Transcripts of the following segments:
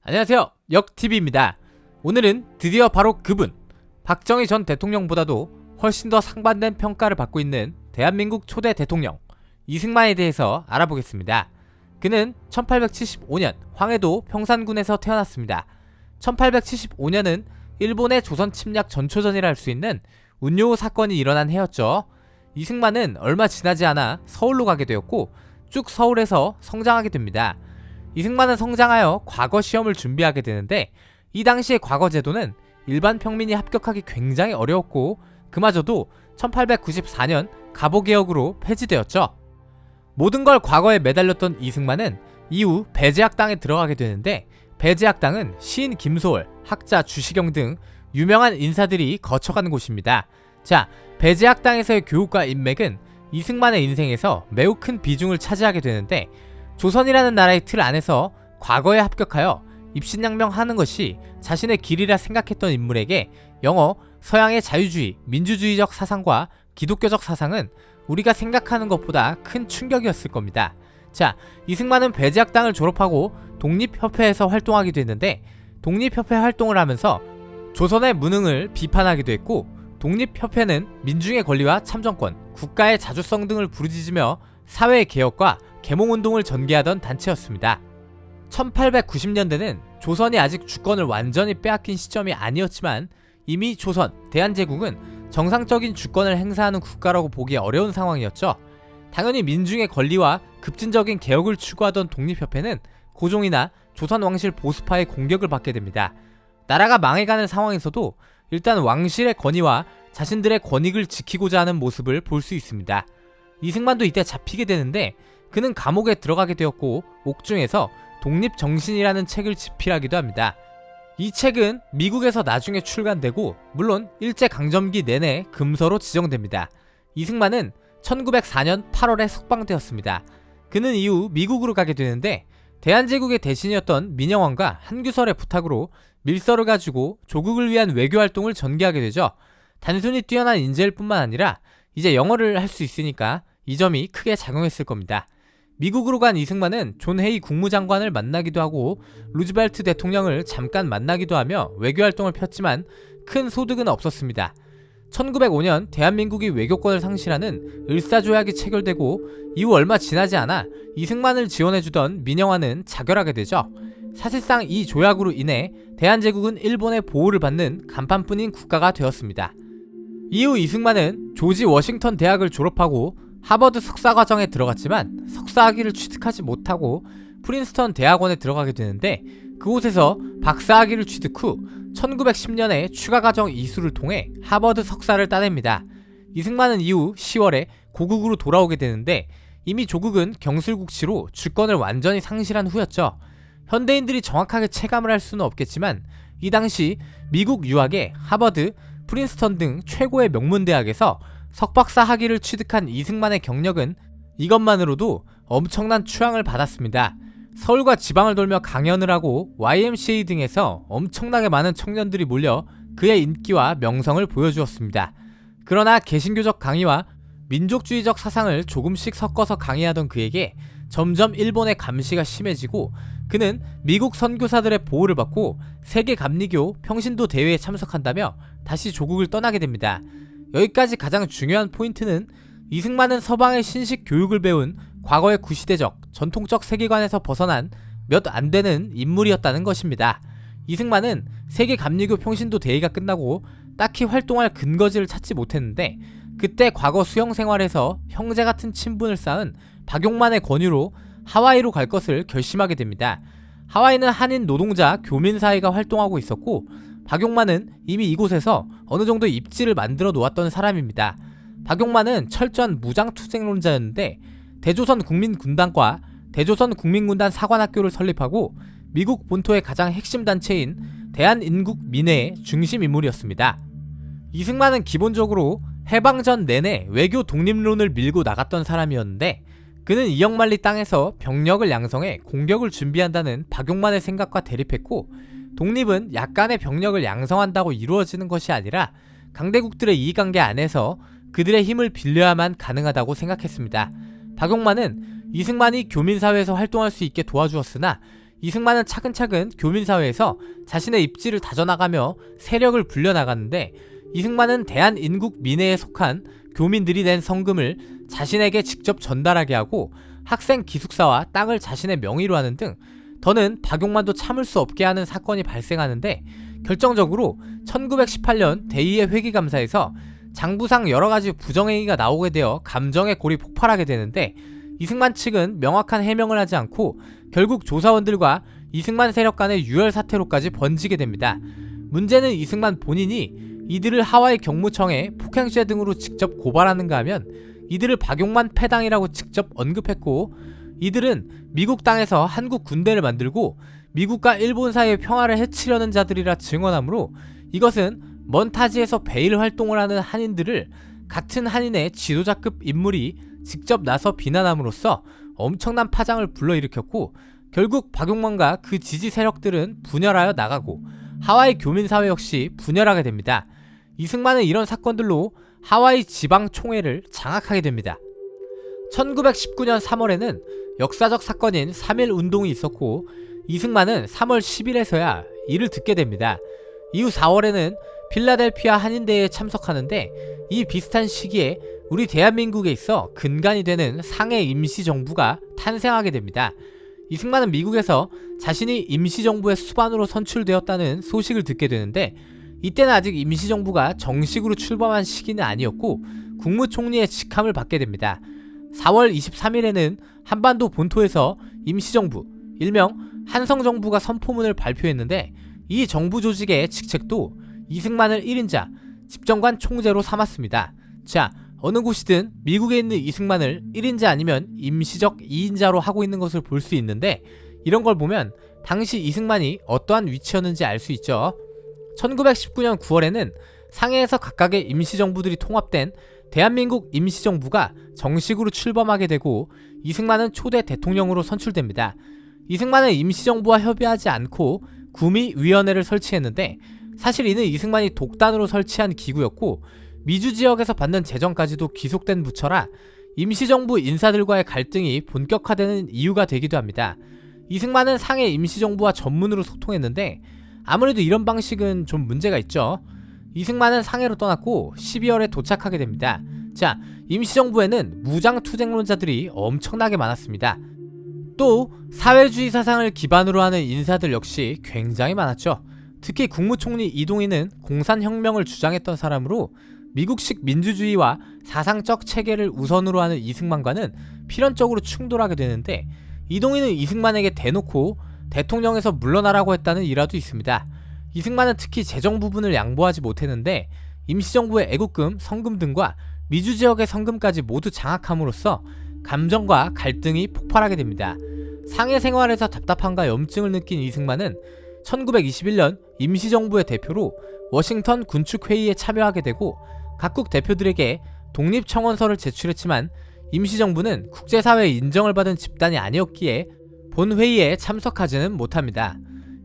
안녕하세요, 역TV입니다. 오늘은 드디어 바로 그분, 박정희 전 대통령보다도 훨씬 더 상반된 평가를 받고 있는 대한민국 초대 대통령 이승만에 대해서 알아보겠습니다. 그는 1875년 황해도 평산군에서 태어났습니다. 1875년은 일본의 조선 침략 전초전이라 할 수 있는 운요 사건이 일어난 해였죠. 이승만은 얼마 지나지 않아 서울로 가게 되었고 쭉 서울에서 성장하게 됩니다. 이승만은 성장하여 과거 시험을 준비하게 되는데 이 당시의 과거 제도는 일반 평민이 합격하기 굉장히 어려웠고 그마저도 1894년 갑오개혁으로 폐지되었죠. 모든 걸 과거에 매달렸던 이승만은 이후 배제학당에 들어가게 되는데 배제학당은 시인 김소월, 학자 주시경 등 유명한 인사들이 거쳐가는 곳입니다. 자, 배제학당에서의 교육과 인맥은 이승만의 인생에서 매우 큰 비중을 차지하게 되는데 조선이라는 나라의 틀 안에서 과거에 합격하여 입신양명하는 것이 자신의 길이라 생각했던 인물에게 영어, 서양의 자유주의, 민주주의적 사상과 기독교적 사상은 우리가 생각하는 것보다 큰 충격이었을 겁니다. 자, 이승만은 배제학당을 졸업하고 독립협회에서 활동하게 됐는데 독립협회 활동을 하면서 조선의 무능을 비판하기도 했고 독립협회는 민중의 권리와 참정권, 국가의 자주성 등을 부르짖으며 사회의 개혁과 계몽운동을 전개하던 단체였습니다. 1890년대는 조선이 아직 주권을 완전히 빼앗긴 시점이 아니었지만 이미 조선, 대한제국은 정상적인 주권을 행사하는 국가라고 보기 어려운 상황이었죠. 당연히 민중의 권리와 급진적인 개혁을 추구하던 독립협회는 고종이나 조선왕실 보수파의 공격을 받게 됩니다. 나라가 망해가는 상황에서도 일단 왕실의 권위와 자신들의 권익을 지키고자 하는 모습을 볼 수 있습니다. 이승만도 이때 잡히게 되는데 그는 감옥에 들어가게 되었고 옥중에서 독립정신이라는 책을 집필하기도 합니다. 이 책은 미국에서 나중에 출간되고 물론 일제강점기 내내 금서로 지정됩니다. 이승만은 1904년 8월에 석방되었습니다. 그는 이후 미국으로 가게 되는데 대한제국의 대신이었던 민영환과 한규설의 부탁으로 밀서를 가지고 조국을 위한 외교활동을 전개하게 되죠. 단순히 뛰어난 인재일 뿐만 아니라 이제 영어를 할 수 있으니까 이 점이 크게 작용했을 겁니다. 미국으로 간 이승만은 존 헤이 국무장관을 만나기도 하고 루즈벨트 대통령을 잠깐 만나기도 하며 외교활동을 폈지만 큰 소득은 없었습니다. 1905년 대한민국이 외교권을 상실하는 을사조약이 체결되고 이후 얼마 지나지 않아 이승만을 지원해주던 민영환은 자결하게 되죠. 사실상 이 조약으로 인해 대한제국은 일본의 보호를 받는 간판뿐인 국가가 되었습니다. 이후 이승만은 조지 워싱턴 대학을 졸업하고 하버드 석사과정에 들어갔지만 석사학위를 취득하지 못하고 프린스턴 대학원에 들어가게 되는데 그곳에서 박사학위를 취득 후 1910년에 추가과정 이수를 통해 하버드 석사를 따냅니다. 이승만은 이후 10월에 고국으로 돌아오게 되는데 이미 조국은 경술국치로 주권을 완전히 상실한 후였죠. 현대인들이 정확하게 체감을 할 수는 없겠지만 이 당시 미국 유학의 하버드, 프린스턴 등 최고의 명문대학에서 석박사 학위를 취득한 이승만의 경력은 이것만으로도 엄청난 추앙을 받았습니다. 서울과 지방을 돌며 강연을 하고 YMCA 등에서 엄청나게 많은 청년들이 몰려 그의 인기와 명성을 보여주었습니다. 그러나 개신교적 강의와 민족주의적 사상을 조금씩 섞어서 강의하던 그에게 점점 일본의 감시가 심해지고 그는 미국 선교사들의 보호를 받고 세계 감리교 평신도 대회에 참석한다며 다시 조국을 떠나게 됩니다. 여기까지 가장 중요한 포인트는 이승만은 서방의 신식 교육을 배운 과거의 구시대적, 전통적 세계관에서 벗어난 몇 안 되는 인물이었다는 것입니다. 이승만은 세계 감리교 평신도 대회가 끝나고 딱히 활동할 근거지를 찾지 못했는데 그때 과거 수영 생활에서 형제 같은 친분을 쌓은 박용만의 권유로 하와이로 갈 것을 결심하게 됩니다. 하와이는 한인 노동자 교민사회가 활동하고 있었고 박용만은 이미 이곳에서 어느 정도 입지를 만들어 놓았던 사람입니다. 박용만은 철저한 무장투쟁론자였는데 대조선 국민군단과 대조선 국민군단 사관학교를 설립하고 미국 본토의 가장 핵심 단체인 대한인국민회의 중심 인물이었습니다. 이승만은 기본적으로 해방전 내내 외교 독립론을 밀고 나갔던 사람이었는데 그는 이역만리 땅에서 병력을 양성해 공격을 준비한다는 박용만의 생각과 대립했고 독립은 약간의 병력을 양성한다고 이루어지는 것이 아니라 강대국들의 이익관계 안에서 그들의 힘을 빌려야만 가능하다고 생각했습니다. 박용만은 이승만이 교민사회에서 활동할 수 있게 도와주었으나 이승만은 차근차근 교민사회에서 자신의 입지를 다져나가며 세력을 불려나갔는데, 이승만은 대한인국 민회에 속한 교민들이 낸 성금을 자신에게 직접 전달하게 하고 학생 기숙사와 땅을 자신의 명의로 하는 등 더는 박용만도 참을 수 없게 하는 사건이 발생하는데, 결정적으로 1918년 대2의 회기감사에서 장부상 여러가지 부정행위가 나오게 되어 감정의 골이 폭발하게 되는데, 이승만 측은 명확한 해명을 하지 않고 결국 조사원들과 이승만 세력 간의 유혈 사태로까지 번지게 됩니다. 문제는 이승만 본인이 이들을 하와이 경무청에 폭행죄 등으로 직접 고발하는가 하면 이들을 박용만 패당이라고 직접 언급했고, 이들은 미국 땅에서 한국 군대를 만들고 미국과 일본 사이의 평화를 해치려는 자들이라 증언하므로, 이것은 먼 타지에서 베일 활동을 하는 한인들을 같은 한인의 지도자급 인물이 직접 나서 비난함으로써 엄청난 파장을 불러일으켰고, 결국 박용만과 그 지지 세력들은 분열하여 나가고 하와이 교민사회 역시 분열하게 됩니다. 이승만은 이런 사건들로 하와이 지방총회를 장악하게 됩니다. 1919년 3월에는 역사적 사건인 3.1 운동이 있었고, 이승만은 3월 10일에서야 이를 듣게 됩니다. 이후 4월에는 필라델피아 한인대회에 참석하는데, 이 비슷한 시기에 우리 대한민국에 있어 근간이 되는 상해 임시정부가 탄생하게 됩니다. 이승만은 미국에서 자신이 임시정부의 수반으로 선출되었다는 소식을 듣게 되는데, 이때는 아직 임시정부가 정식으로 출범한 시기는 아니었고 국무총리의 직함을 받게 됩니다. 4월 23일에는 한반도 본토에서 임시정부, 일명 한성정부가 선포문을 발표했는데, 이 정부 조직의 직책도 이승만을 1인자, 집정관 총재로 삼았습니다. 자, 어느 곳이든 미국에 있는 이승만을 1인자 아니면 임시적 2인자로 하고 있는 것을 볼 수 있는데, 이런 걸 보면 당시 이승만이 어떠한 위치였는지 알 수 있죠. 1919년 9월에는 상해에서 각각의 임시정부들이 통합된 대한민국 임시정부가 정식으로 출범하게 되고, 이승만은 초대 대통령으로 선출됩니다. 이승만은 임시정부와 협의하지 않고 구미위원회를 설치했는데, 사실 이는 이승만이 독단으로 설치한 기구였고 미주 지역에서 받는 재정까지도 귀속된 부처라 임시정부 인사들과의 갈등이 본격화되는 이유가 되기도 합니다. 이승만은 상해 임시정부와 전문으로 소통했는데, 아무래도 이런 방식은 좀 문제가 있죠. 이승만은 상해로 떠났고 12월에 도착하게 됩니다. 자, 임시정부에는 무장투쟁론자들이 엄청나게 많았습니다. 또 사회주의 사상을 기반으로 하는 인사들 역시 굉장히 많았죠. 특히 국무총리 이동희는 공산혁명을 주장했던 사람으로 미국식 민주주의와 사상적 체계를 우선으로 하는 이승만과는 필연적으로 충돌하게 되는데, 이동희는 이승만에게 대놓고 대통령에서 물러나라고 했다는 일화도 있습니다. 이승만은 특히 재정 부분을 양보하지 못했는데, 임시정부의 애국금, 성금 등과 미주지역의 성금까지 모두 장악함으로써 감정과 갈등이 폭발하게 됩니다. 상해 생활에서 답답함과 염증을 느낀 이승만은 1921년 임시정부의 대표로 워싱턴 군축회의에 참여하게 되고 각국 대표들에게 독립청원서를 제출했지만, 임시정부는 국제사회의 인정을 받은 집단이 아니었기에 본회의에 참석하지는 못합니다.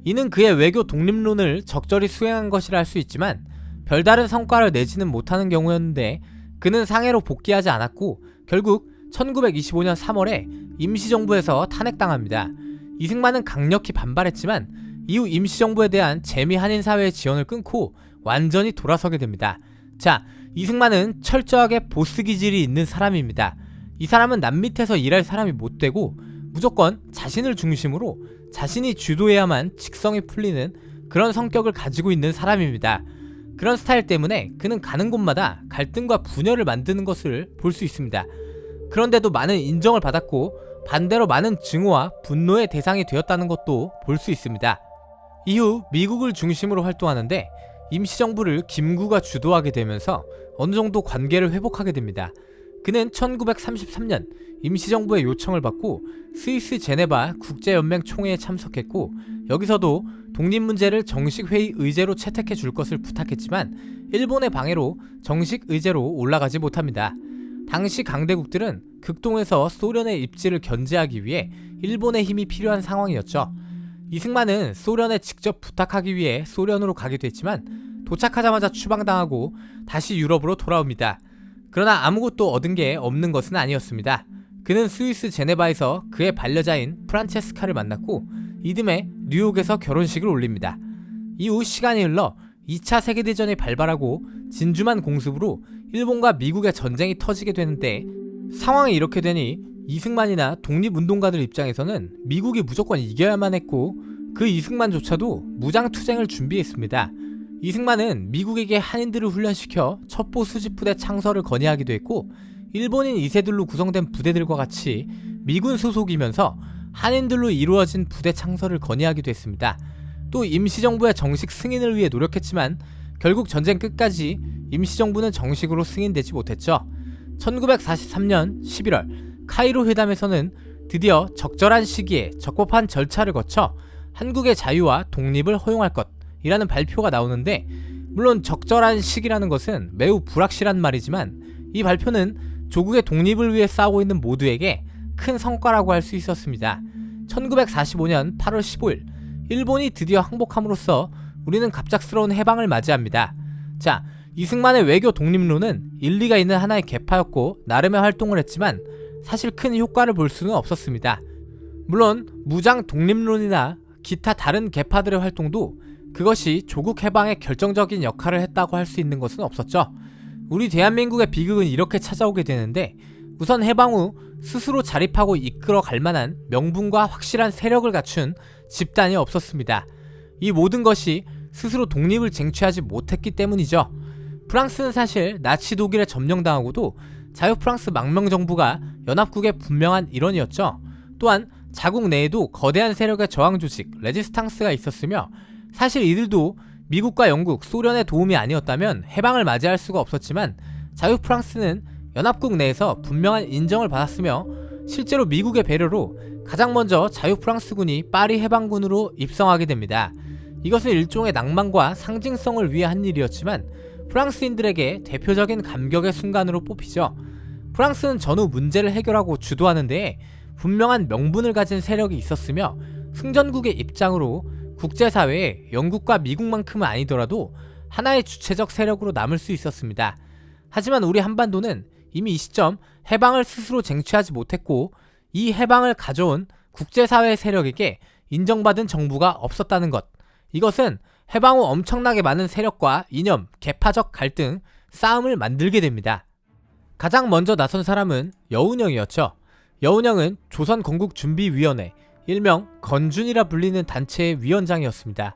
이는 그의 외교 독립론을 적절히 수행한 것이라 할 수 있지만 별다른 성과를 내지는 못하는 경우였는데, 그는 상해로 복귀하지 않았고 결국 1925년 3월에 임시정부에서 탄핵당합니다. 이승만은 강력히 반발했지만 이후 임시정부에 대한 재미 한인사회의 지원을 끊고 완전히 돌아서게 됩니다. 자, 이승만은 철저하게 보스 기질이 있는 사람입니다. 이 사람은 남 밑에서 일할 사람이 못 되고 무조건 자신을 중심으로 자신이 주도해야만 직성이 풀리는 그런 성격을 가지고 있는 사람입니다. 그런 스타일 때문에 그는 가는 곳마다 갈등과 분열을 만드는 것을 볼 수 있습니다. 그런데도 많은 인정을 받았고 반대로 많은 증오와 분노의 대상이 되었다는 것도 볼 수 있습니다. 이후 미국을 중심으로 활동하는데 임시정부를 김구가 주도하게 되면서 어느 정도 관계를 회복하게 됩니다. 그는 1933년 임시정부의 요청을 받고 스위스 제네바 국제연맹 총회에 참석했고, 여기서도 독립문제를 정식 회의 의제로 채택해 줄 것을 부탁했지만 일본의 방해로 정식 의제로 올라가지 못합니다. 당시 강대국들은 극동에서 소련의 입지를 견제하기 위해 일본의 힘이 필요한 상황이었죠. 이승만은 소련에 직접 부탁하기 위해 소련으로 가기도 했지만 도착하자마자 추방당하고 다시 유럽으로 돌아옵니다. 그러나 아무것도 얻은 게 없는 것은 아니었습니다. 그는 스위스 제네바에서 그의 반려자인 프란체스카를 만났고 이듬해 뉴욕에서 결혼식을 올립니다. 이후 시간이 흘러 2차 세계대전이 발발하고 진주만 공습으로 일본과 미국의 전쟁이 터지게 되는데, 상황이 이렇게 되니 이승만이나 독립운동가들 입장에서는 미국이 무조건 이겨야만 했고, 그 이승만조차도 무장투쟁을 준비했습니다. 이승만은 미국에게 한인들을 훈련시켜 첩보 수집부대 창설을 건의하기도 했고, 일본인 2세들로 구성된 부대들과 같이 미군 소속이면서 한인들로 이루어진 부대 창설을 건의하기도 했습니다. 또 임시정부의 정식 승인을 위해 노력했지만 결국 전쟁 끝까지 임시정부는 정식으로 승인되지 못했죠. 1943년 11월 카이로 회담에서는 드디어 적절한 시기에 적법한 절차를 거쳐 한국의 자유와 독립을 허용할 것이라는 발표가 나오는데, 물론 적절한 시기라는 것은 매우 불확실한 말이지만 이 발표는 조국의 독립을 위해 싸우고 있는 모두에게 큰 성과라고 할 수 있었습니다. 1945년 8월 15일 일본이 드디어 항복함으로써 우리는 갑작스러운 해방을 맞이합니다. 자, 이승만의 외교 독립론은 일리가 있는 하나의 계파였고 나름의 활동을 했지만 사실 큰 효과를 볼 수는 없었습니다. 물론 무장 독립론이나 기타 다른 계파들의 활동도 그것이 조국 해방에 결정적인 역할을 했다고 할 수 있는 것은 없었죠. 우리 대한민국의 비극은 이렇게 찾아오게 되는데, 우선 해방 후 스스로 자립하고 이끌어 갈 만한 명분과 확실한 세력을 갖춘 집단이 없었습니다. 이 모든 것이 스스로 독립을 쟁취하지 못했기 때문이죠. 프랑스는 사실 나치 독일에 점령당하고도 자유프랑스 망명정부가 연합국의 분명한 일원이었죠. 또한 자국 내에도 거대한 세력의 저항 조직 레지스탕스가 있었으며, 사실 이들도 미국과 영국, 소련의 도움이 아니었다면 해방을 맞이할 수가 없었지만 자유프랑스는 연합국 내에서 분명한 인정을 받았으며, 실제로 미국의 배려로 가장 먼저 자유프랑스군이 파리 해방군으로 입성하게 됩니다. 이것은 일종의 낭만과 상징성을 위해 한 일이었지만 프랑스인들에게 대표적인 감격의 순간으로 뽑히죠. 프랑스는 전후 문제를 해결하고 주도하는 데에 분명한 명분을 가진 세력이 있었으며, 승전국의 입장으로 국제사회에 영국과 미국만큼은 아니더라도 하나의 주체적 세력으로 남을 수 있었습니다. 하지만 우리 한반도는 이미 이 시점 해방을 스스로 쟁취하지 못했고, 이 해방을 가져온 국제사회 세력에게 인정받은 정부가 없었다는 것, 이것은 해방 후 엄청나게 많은 세력과 이념, 계파적 갈등, 싸움을 만들게 됩니다. 가장 먼저 나선 사람은 여운형이었죠. 여운형은 조선건국준비위원회, 일명 건준이라 불리는 단체의 위원장이었습니다.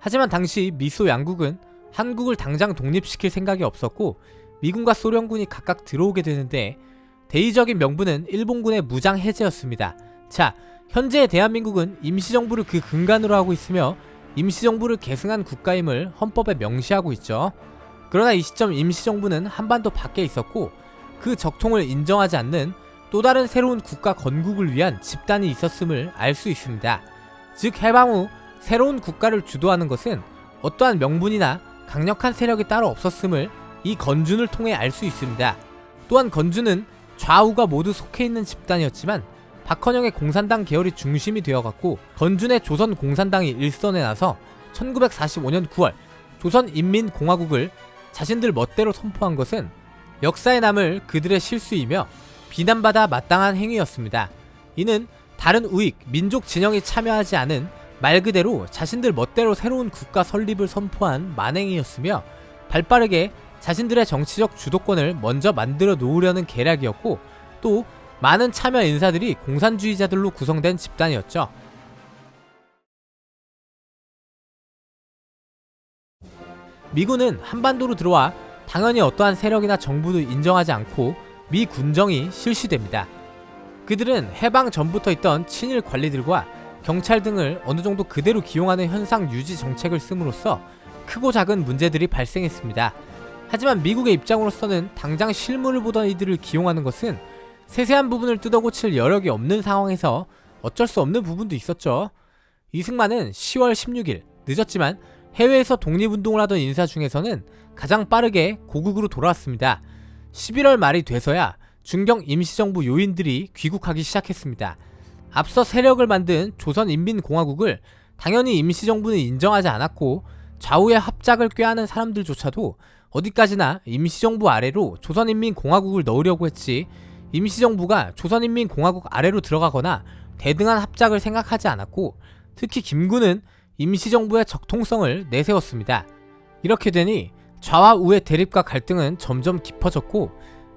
하지만 당시 미소 양국은 한국을 당장 독립시킬 생각이 없었고 미군과 소련군이 각각 들어오게 되는데, 대의적인 명분은 일본군의 무장 해제였습니다. 자, 현재의 대한민국은 임시정부를 그 근간으로 하고 있으며 임시정부를 계승한 국가임을 헌법에 명시하고 있죠. 그러나 이 시점 임시정부는 한반도 밖에 있었고 그 적통을 인정하지 않는 또 다른 새로운 국가 건국을 위한 집단이 있었음을 알 수 있습니다. 즉 해방 후 새로운 국가를 주도하는 것은 어떠한 명분이나 강력한 세력이 따로 없었음을 이 건준을 통해 알 수 있습니다. 또한 건준은 좌우가 모두 속해 있는 집단이었지만 박헌영의 공산당 계열이 중심이 되어갔고, 건준의 조선공산당이 일선에 나서 1945년 9월 조선인민공화국을 자신들 멋대로 선포한 것은 역사에 남을 그들의 실수이며 비난받아 마땅한 행위였습니다. 이는 다른 우익, 민족 진영이 참여하지 않은 말 그대로 자신들 멋대로 새로운 국가 설립을 선포한 만행이었으며, 발빠르게 자신들의 정치적 주도권을 먼저 만들어 놓으려는 계략이었고, 또 많은 참여 인사들이 공산주의자들로 구성된 집단이었죠. 미군은 한반도로 들어와 당연히 어떠한 세력이나 정부도 인정하지 않고 미 군정이 실시됩니다. 그들은 해방 전부터 있던 친일 관리들과 경찰 등을 어느 정도 그대로 기용하는 현상 유지 정책을 씀으로써 크고 작은 문제들이 발생했습니다. 하지만 미국의 입장으로서는 당장 실무를 보던 이들을 기용하는 것은 세세한 부분을 뜯어고칠 여력이 없는 상황에서 어쩔 수 없는 부분도 있었죠. 이승만은 10월 16일 늦었지만 해외에서 독립운동을 하던 인사 중에서는 가장 빠르게 고국으로 돌아왔습니다. 11월 말이 돼서야 중경 임시정부 요인들이 귀국하기 시작했습니다. 앞서 세력을 만든 조선인민공화국을 당연히 임시정부는 인정하지 않았고, 좌우의 합작을 꾀하는 사람들조차도 어디까지나 임시정부 아래로 조선인민공화국을 넣으려고 했지, 임시정부가 조선인민공화국 아래로 들어가거나 대등한 합작을 생각하지 않았고, 특히 김구는 임시정부의 적통성을 내세웠습니다. 이렇게 되니 좌와 우의 대립과 갈등은 점점 깊어졌고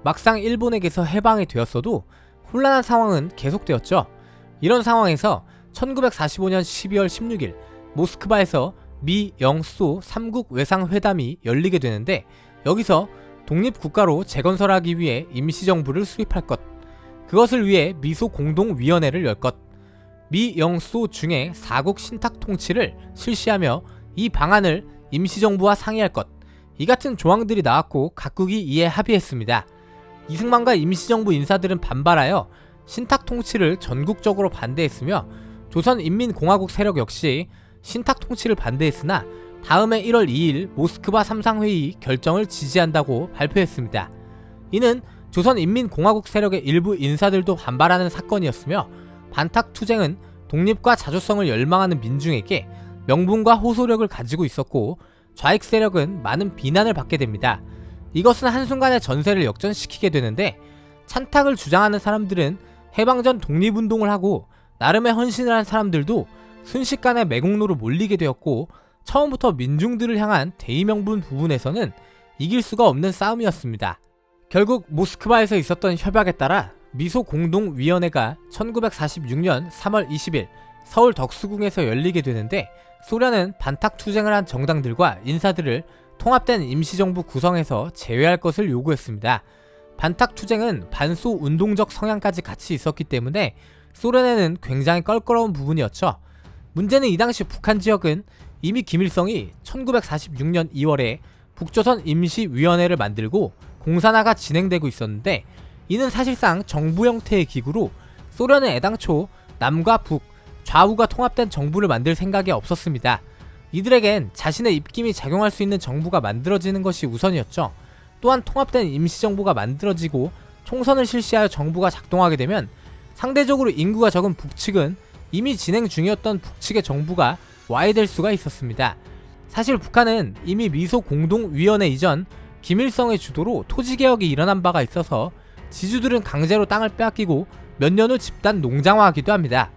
막상 일본에게서 해방이 되었어도 혼란한 상황은 계속되었죠. 이런 상황에서 1945년 12월 16일 모스크바에서 미, 영, 소 3국 외상회담이 열리게 되는데 여기서 독립국가로 재건설하기 위해 임시정부를 수립할 것, 그것을 위해 미소 공동위원회를 열 것, 미, 영, 소 중에 4국 신탁 통치를 실시하며 이 방안을 임시정부와 상의할 것, 이 같은 조항들이 나왔고 각국이 이에 합의했습니다. 이승만과 임시정부 인사들은 반발하여 신탁 통치를 전국적으로 반대했으며 조선인민공화국 세력 역시 신탁 통치를 반대했으나 다음해 1월 2일 모스크바 3상회의 결정을 지지한다고 발표했습니다. 이는 조선인민공화국 세력의 일부 인사들도 반발하는 사건이었으며 반탁투쟁은 독립과 자주성을 열망하는 민중에게 명분과 호소력을 가지고 있었고 좌익 세력은 많은 비난을 받게 됩니다. 이것은 한순간에 전세를 역전시키게 되는데 찬탁을 주장하는 사람들은 해방전 독립운동을 하고 나름의 헌신을 한 사람들도 순식간에 매국노로 몰리게 되었고 처음부터 민중들을 향한 대의명분 부분에서는 이길 수가 없는 싸움이었습니다. 결국 모스크바에서 있었던 협약에 따라 미소공동위원회가 1946년 3월 20일 서울 덕수궁에서 열리게 되는데 소련은 반탁투쟁을 한 정당들과 인사들을 통합된 임시정부 구성에서 제외할 것을 요구했습니다. 반탁투쟁은 반소 운동적 성향까지 같이 있었기 때문에 소련에는 굉장히 껄끄러운 부분이었죠. 문제는 이 당시 북한 지역은 이미 김일성이 1946년 2월에 북조선 임시위원회를 만들고 공산화가 진행되고 있었는데 이는 사실상 정부 형태의 기구로 소련은 애당초 남과 북, 좌우가 통합된 정부를 만들 생각이 없었습니다. 이들에겐 자신의 입김이 작용할 수 있는 정부가 만들어지는 것이 우선이었죠. 또한 통합된 임시정부가 만들어지고 총선을 실시하여 정부가 작동하게 되면 상대적으로 인구가 적은 북측은 이미 진행 중이었던 북측의 정부가 와해될 수가 있었습니다. 사실 북한은 이미 미소공동위원회 이전 김일성의 주도로 토지개혁이 일어난 바가 있어서 지주들은 강제로 땅을 빼앗기고 몇 년 후 집단 농장화하기도 합니다.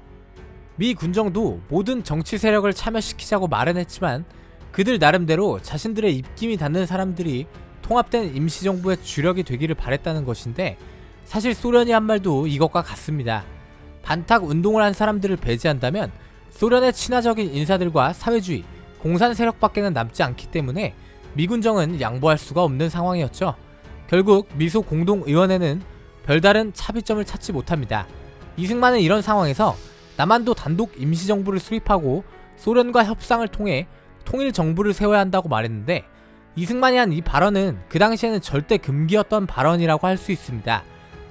미 군정도 모든 정치 세력을 참여시키자고 말은 했지만 그들 나름대로 자신들의 입김이 닿는 사람들이 통합된 임시정부의 주력이 되기를 바랬다는 것인데 사실 소련이 한 말도 이것과 같습니다. 반탁 운동을 한 사람들을 배제한다면 소련의 친화적인 인사들과 사회주의, 공산 세력밖에는 남지 않기 때문에 미군정은 양보할 수가 없는 상황이었죠. 결국 미소 공동의원회는 별다른 차비점을 찾지 못합니다. 이승만은 이런 상황에서 남한도 단독 임시정부를 수립하고 소련과 협상을 통해 통일정부를 세워야 한다고 말했는데 이승만이 한 이 발언은 그 당시에는 절대 금기였던 발언이라고 할 수 있습니다.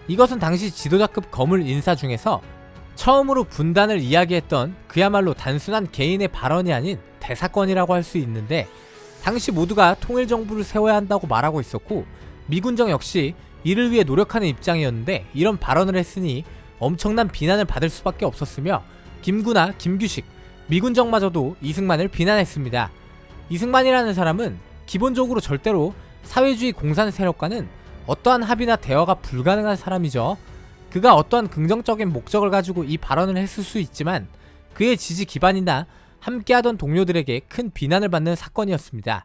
이것은 당시 지도자급 거물 인사 중에서 처음으로 분단을 이야기했던 그야말로 단순한 개인의 발언이 아닌 대사건이라고 할 수 있는데 당시 모두가 통일정부를 세워야 한다고 말하고 있었고 미군정 역시 이를 위해 노력하는 입장이었는데 이런 발언을 했으니 엄청난 비난을 받을 수밖에 없었으며 김구나 김규식, 미군정마저도 이승만을 비난했습니다. 이승만이라는 사람은 기본적으로 절대로 사회주의 공산 세력과는 어떠한 합의나 대화가 불가능한 사람이죠. 그가 어떠한 긍정적인 목적을 가지고 이 발언을 했을 수 있지만 그의 지지 기반이나 함께하던 동료들에게 큰 비난을 받는 사건이었습니다.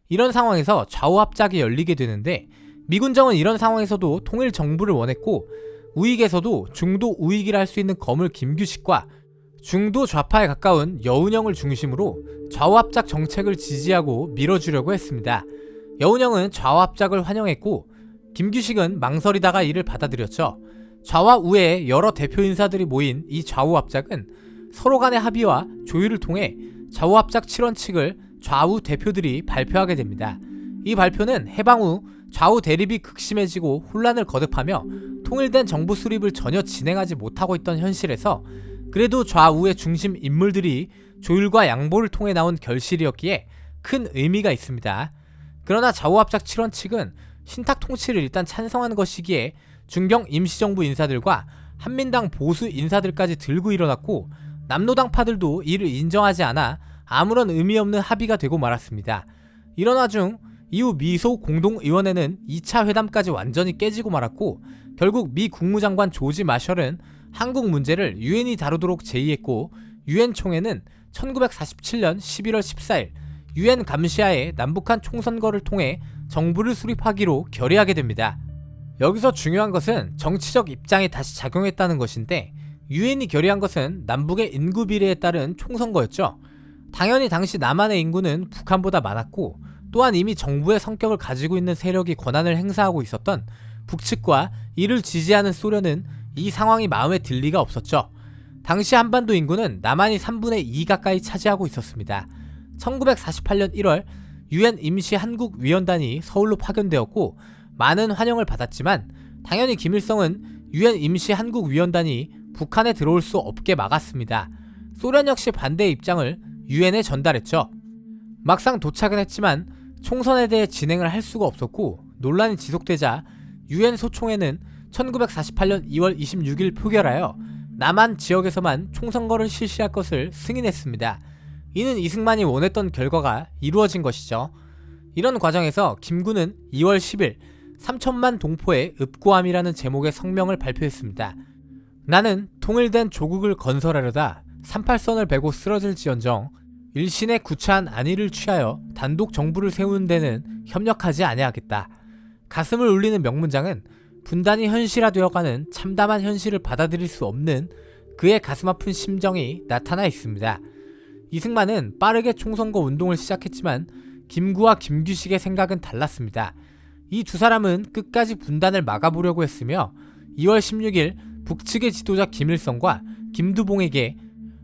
이런 상황에서 좌우 합작이 열리게 되는데 미군정은 이런 상황에서도 통일 정부를 원했고 우익에서도 중도 우익이라 할 수 있는 거물 김규식과 중도 좌파에 가까운 여운형을 중심으로 좌우 합작 정책을 지지하고 밀어주려고 했습니다. 여운형은 좌우 합작을 환영했고 김규식은 망설이다가 이를 받아들였죠. 좌와 우의 여러 대표 인사들이 모인 이 좌우 합작은 서로 간의 합의와 조율을 통해 좌우 합작 7원칙을 좌우 대표들이 발표하게 됩니다. 이 발표는 해방 후 좌우 대립이 극심해지고 혼란을 거듭하며 통일된 정부 수립을 전혀 진행하지 못하고 있던 현실에서 그래도 좌우의 중심 인물들이 조율과 양보를 통해 나온 결실이었기에 큰 의미가 있습니다. 그러나 좌우합작 7원칙은 신탁 통치를 일단 찬성하는 것이기에 중경 임시정부 인사들과 한민당 보수 인사들까지 들고 일어났고 남노당파들도 이를 인정하지 않아 아무런 의미 없는 합의가 되고 말았습니다. 이런 와중 이후 미소 공동의원회는 2차 회담까지 완전히 깨지고 말았고 결국 미 국무장관 조지 마셜은 한국 문제를 유엔이 다루도록 제의했고 유엔 총회는 1947년 11월 14일 유엔 감시하에 남북한 총선거를 통해 정부를 수립하기로 결의하게 됩니다. 여기서 중요한 것은 정치적 입장이 다시 작용했다는 것인데, 유엔이 결의한 것은 남북의 인구 비례에 따른 총선거였죠. 당연히 당시 남한의 인구는 북한보다 많았고, 또한 이미 정부의 성격을 가지고 있는 세력이 권한을 행사하고 있었던 북측과 이를 지지하는 소련은 이 상황이 마음에 들 리가 없었죠. 당시 한반도 인구는 남한이 3분의 2 가까이 차지하고 있었습니다. 1948년 1월 유엔 임시 한국위원단이 서울로 파견되었고 많은 환영을 받았지만, 당연히 김일성은 유엔 임시 한국위원단이 북한에 들어올 수 없게 막았습니다. 소련 역시 반대의 입장을 유엔에 전달했죠. 막상 도착은 했지만 총선에 대해 진행을 할 수가 없었고, 논란이 지속되자 유엔 소총회는 1948년 2월 26일 표결하여 남한 지역에서만 총선거를 실시할 것을 승인했습니다. 이는 이승만이 원했던 결과가 이루어진 것이죠. 이런 과정에서 김구는 2월 10일 3천만 동포의 읍고함이라는 제목의 성명을 발표했습니다. 나는 통일된 조국을 건설하려다 38선을 베고 쓰러질지언정 일신의 구차한 안위를 취하여 단독 정부를 세우는 데는 협력하지 아니하겠다. 가슴을 울리는 명문장은 분단이 현실화되어가는 참담한 현실을 받아들일 수 없는 그의 가슴 아픈 심정이 나타나 있습니다. 이승만은 빠르게 총선거 운동을 시작했지만 김구와 김규식의 생각은 달랐습니다. 이 두 사람은 끝까지 분단을 막아보려고 했으며 2월 16일 북측의 지도자 김일성과 김두봉에게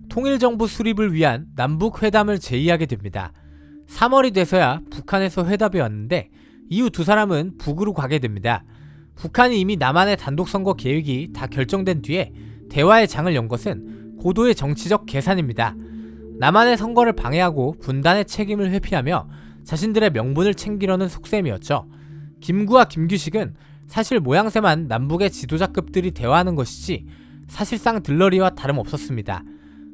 통일정부 수립을 위한 남북회담을 제의하게 됩니다. 3월이 돼서야 북한에서 회답이 왔는데 이후 두 사람은 북으로 가게 됩니다. 북한이 이미 남한의 단독선거 계획이 다 결정된 뒤에 대화의 장을 연 것은 고도의 정치적 계산입니다. 남한의 선거를 방해하고 분단의 책임을 회피하며 자신들의 명분을 챙기려는 속셈이었죠. 김구와 김규식은 사실 모양새만 남북의 지도자급들이 대화하는 것이지 사실상 들러리와 다름없었습니다.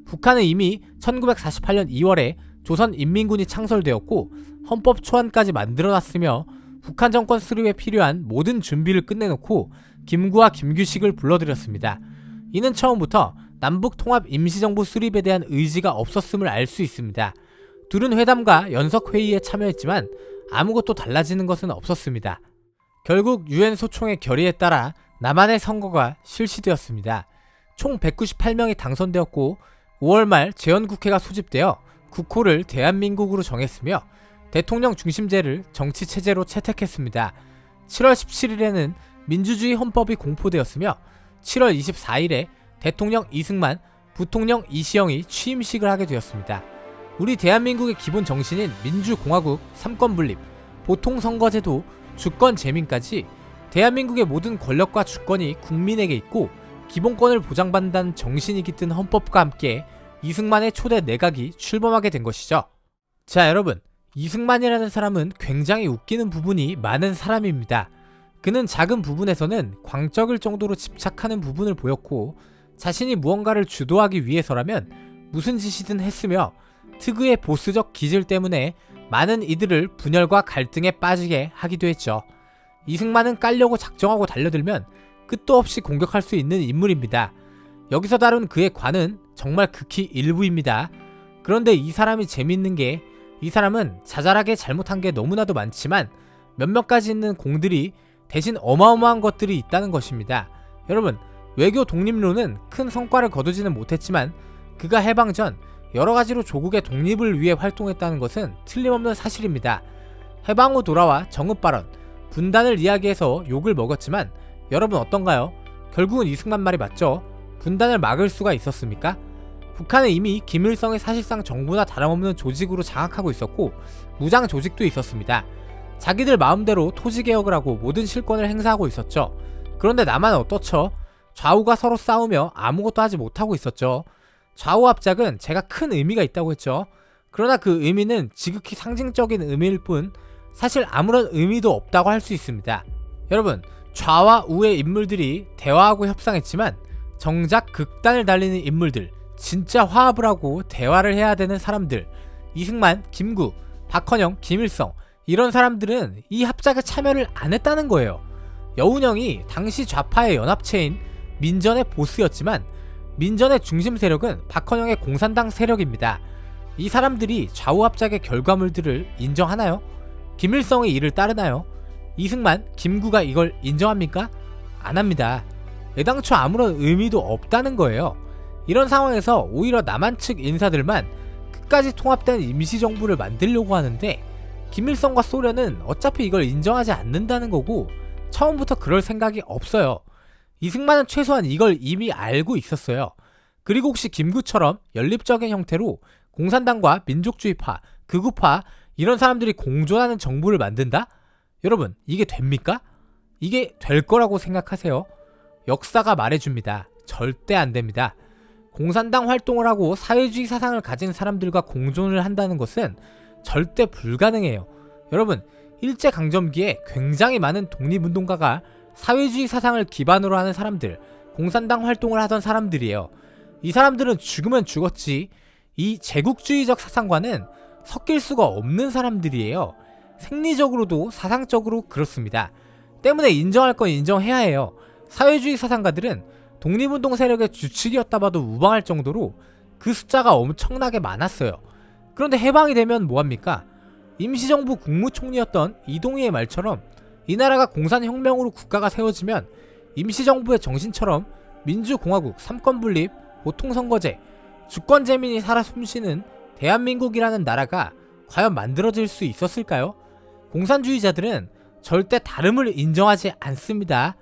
북한은 이미 1948년 2월에 조선인민군이 창설되었고 헌법 초안까지 만들어놨으며 북한 정권 수립에 필요한 모든 준비를 끝내놓고 김구와 김규식을 불러들였습니다. 이는 처음부터 남북 통합 임시정부 수립에 대한 의지가 없었음을 알 수 있습니다. 둘은 회담과 연석회의에 참여했지만 아무것도 달라지는 것은 없었습니다. 결국 유엔 소총의 결의에 따라 남한의 선거가 실시되었습니다. 총 198명이 당선되었고 5월 말 재헌국회가 소집되어 국호를 대한민국으로 정했으며 대통령 중심제를 정치체제로 채택했습니다. 7월 17일에는 민주주의 헌법이 공포되었으며 7월 24일에 대통령 이승만, 부통령 이시영이 취임식을 하게 되었습니다. 우리 대한민국의 기본 정신인 민주공화국, 삼권분립, 보통선거제도, 주권재민까지 대한민국의 모든 권력과 주권이 국민에게 있고 기본권을 보장받는다는 정신이 깃든 헌법과 함께 이승만의 초대 내각이 출범하게 된 것이죠. 자, 여러분, 이승만이라는 사람은 굉장히 웃기는 부분이 많은 사람입니다. 그는 작은 부분에서는 광적일 정도로 집착하는 부분을 보였고 자신이 무언가를 주도하기 위해서라면 무슨 짓이든 했으며 특유의 보스적 기질 때문에 많은 이들을 분열과 갈등에 빠지게 하기도 했죠. 이승만은 깔려고 작정하고 달려들면 끝도 없이 공격할 수 있는 인물입니다. 여기서 다룬 그의 관은 정말 극히 일부입니다. 그런데 이 사람이 재밌는 게 이 사람은 자잘하게 잘못한 게 너무나도 많지만 몇몇 가지 있는 공들이 대신 어마어마한 것들이 있다는 것입니다. 여러분, 외교 독립론은 큰 성과를 거두지는 못했지만 그가 해방 전 여러가지로 조국의 독립을 위해 활동했다는 것은 틀림없는 사실입니다. 해방 후 돌아와 정읍 발언, 분단을 이야기해서 욕을 먹었지만 여러분 어떤가요? 결국은 이승만 말이 맞죠? 분단을 막을 수가 있었습니까? 북한은 이미 김일성의 사실상 정부나 다름없는 조직으로 장악하고 있었고 무장 조직도 있었습니다. 자기들 마음대로 토지개혁을 하고 모든 실권을 행사하고 있었죠. 그런데 남한은 어떻죠? 좌우가 서로 싸우며 아무것도 하지 못하고 있었죠. 좌우 합작은 제가 큰 의미가 있다고 했죠. 그러나 그 의미는 지극히 상징적인 의미일 뿐 사실 아무런 의미도 없다고 할 수 있습니다. 여러분, 좌와 우의 인물들이 대화하고 협상했지만 정작 극단을 달리는 인물들, 진짜 화합을 하고 대화를 해야 되는 사람들, 이승만, 김구, 박헌영, 김일성, 이런 사람들은 이 합작에 참여를 안 했다는 거예요. 여운형이 당시 좌파의 연합체인 민전의 보스였지만 민전의 중심 세력은 박헌영의 공산당 세력입니다. 이 사람들이 좌우합작의 결과물들을 인정하나요? 김일성의 이를 따르나요? 이승만, 김구가 이걸 인정합니까? 안 합니다. 애당초 아무런 의미도 없다는 거예요. 이런 상황에서 오히려 남한 측 인사들만 끝까지 통합된 임시정부를 만들려고 하는데 김일성과 소련은 어차피 이걸 인정하지 않는다는 거고 처음부터 그럴 생각이 없어요. 이승만은 최소한 이걸 이미 알고 있었어요. 그리고 혹시 김구처럼 연립적인 형태로 공산당과 민족주의파, 극우파 이런 사람들이 공존하는 정부를 만든다? 여러분, 이게 됩니까? 이게 될 거라고 생각하세요? 역사가 말해줍니다. 절대 안 됩니다. 공산당 활동을 하고 사회주의 사상을 가진 사람들과 공존을 한다는 것은 절대 불가능해요. 여러분, 일제강점기에 굉장히 많은 독립운동가가 사회주의 사상을 기반으로 하는 사람들, 공산당 활동을 하던 사람들이에요. 이 사람들은 죽으면 죽었지 이 제국주의적 사상과는 섞일 수가 없는 사람들이에요. 생리적으로도 사상적으로 그렇습니다. 때문에 인정할 건 인정해야 해요. 사회주의 사상가들은 독립운동 세력의 주축이었다 봐도 무방할 정도로 그 숫자가 엄청나게 많았어요. 그런데 해방이 되면 뭐합니까? 임시정부 국무총리였던 이동희의 말처럼 이 나라가 공산혁명으로 국가가 세워지면 임시정부의 정신처럼 민주공화국, 삼권분립, 보통선거제, 주권제민이 살아 숨쉬는 대한민국이라는 나라가 과연 만들어질 수 있었을까요? 공산주의자들은 절대 다름을 인정하지 않습니다.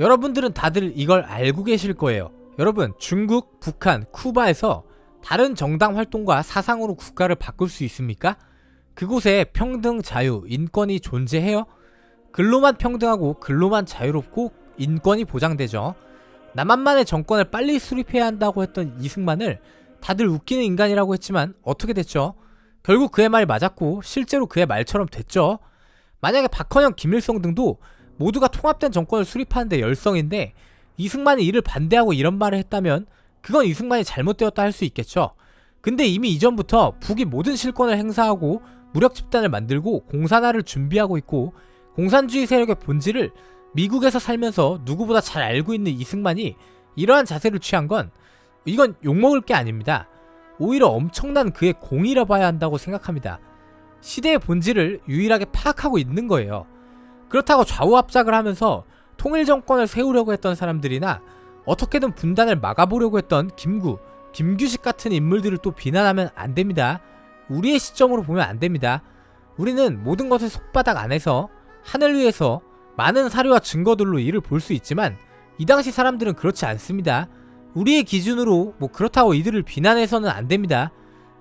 여러분들은 다들 이걸 알고 계실 거예요. 여러분, 중국, 북한, 쿠바에서 다른 정당 활동과 사상으로 국가를 바꿀 수 있습니까? 그곳에 평등, 자유, 인권이 존재해요? 근로만 평등하고 근로만 자유롭고 인권이 보장되죠. 남한만의 정권을 빨리 수립해야 한다고 했던 이승만을 다들 웃기는 인간이라고 했지만 어떻게 됐죠? 결국 그의 말이 맞았고 실제로 그의 말처럼 됐죠. 만약에 박헌영, 김일성 등도 모두가 통합된 정권을 수립하는데 열성인데 이승만이 이를 반대하고 이런 말을 했다면 그건 이승만이 잘못되었다 할 수 있겠죠. 근데 이미 이전부터 북이 모든 실권을 행사하고 무력 집단을 만들고 공산화를 준비하고 있고 공산주의 세력의 본질을 미국에서 살면서 누구보다 잘 알고 있는 이승만이 이러한 자세를 취한 건 이건 욕먹을 게 아닙니다. 오히려 엄청난 그의 공이라 봐야 한다고 생각합니다. 시대의 본질을 유일하게 파악하고 있는 거예요. 그렇다고 좌우합작을 하면서 통일정권을 세우려고 했던 사람들이나 어떻게든 분단을 막아보려고 했던 김구, 김규식 같은 인물들을 또 비난하면 안 됩니다. 우리의 시점으로 보면 안 됩니다. 우리는 모든 것을 손바닥 안에서 하늘 위에서 많은 사료와 증거들로 이를 볼 수 있지만 이 당시 사람들은 그렇지 않습니다. 우리의 기준으로 그렇다고 이들을 비난해서는 안 됩니다.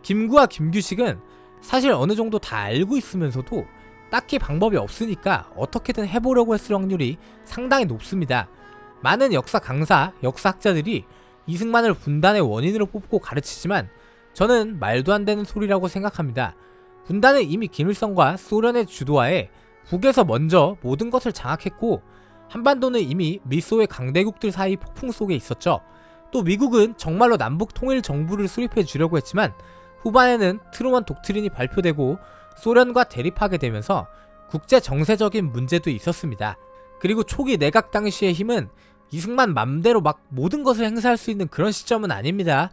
김구와 김규식은 사실 어느 정도 다 알고 있으면서도 딱히 방법이 없으니까 어떻게든 해보려고 했을 확률이 상당히 높습니다. 많은 역사 강사, 역사학자들이 이승만을 분단의 원인으로 뽑고 가르치지만 저는 말도 안 되는 소리라고 생각합니다. 분단은 이미 김일성과 소련의 주도하에 북에서 먼저 모든 것을 장악했고 한반도는 이미 미소의 강대국들 사이 폭풍 속에 있었죠. 또 미국은 정말로 남북 통일 정부를 수립해 주려고 했지만 후반에는 트루먼 독트린이 발표되고 소련과 대립하게 되면서 국제 정세적인 문제도 있었습니다. 그리고 초기 내각 당시의 힘은 이승만 맘대로 막 모든 것을 행사할 수 있는 그런 시점은 아닙니다.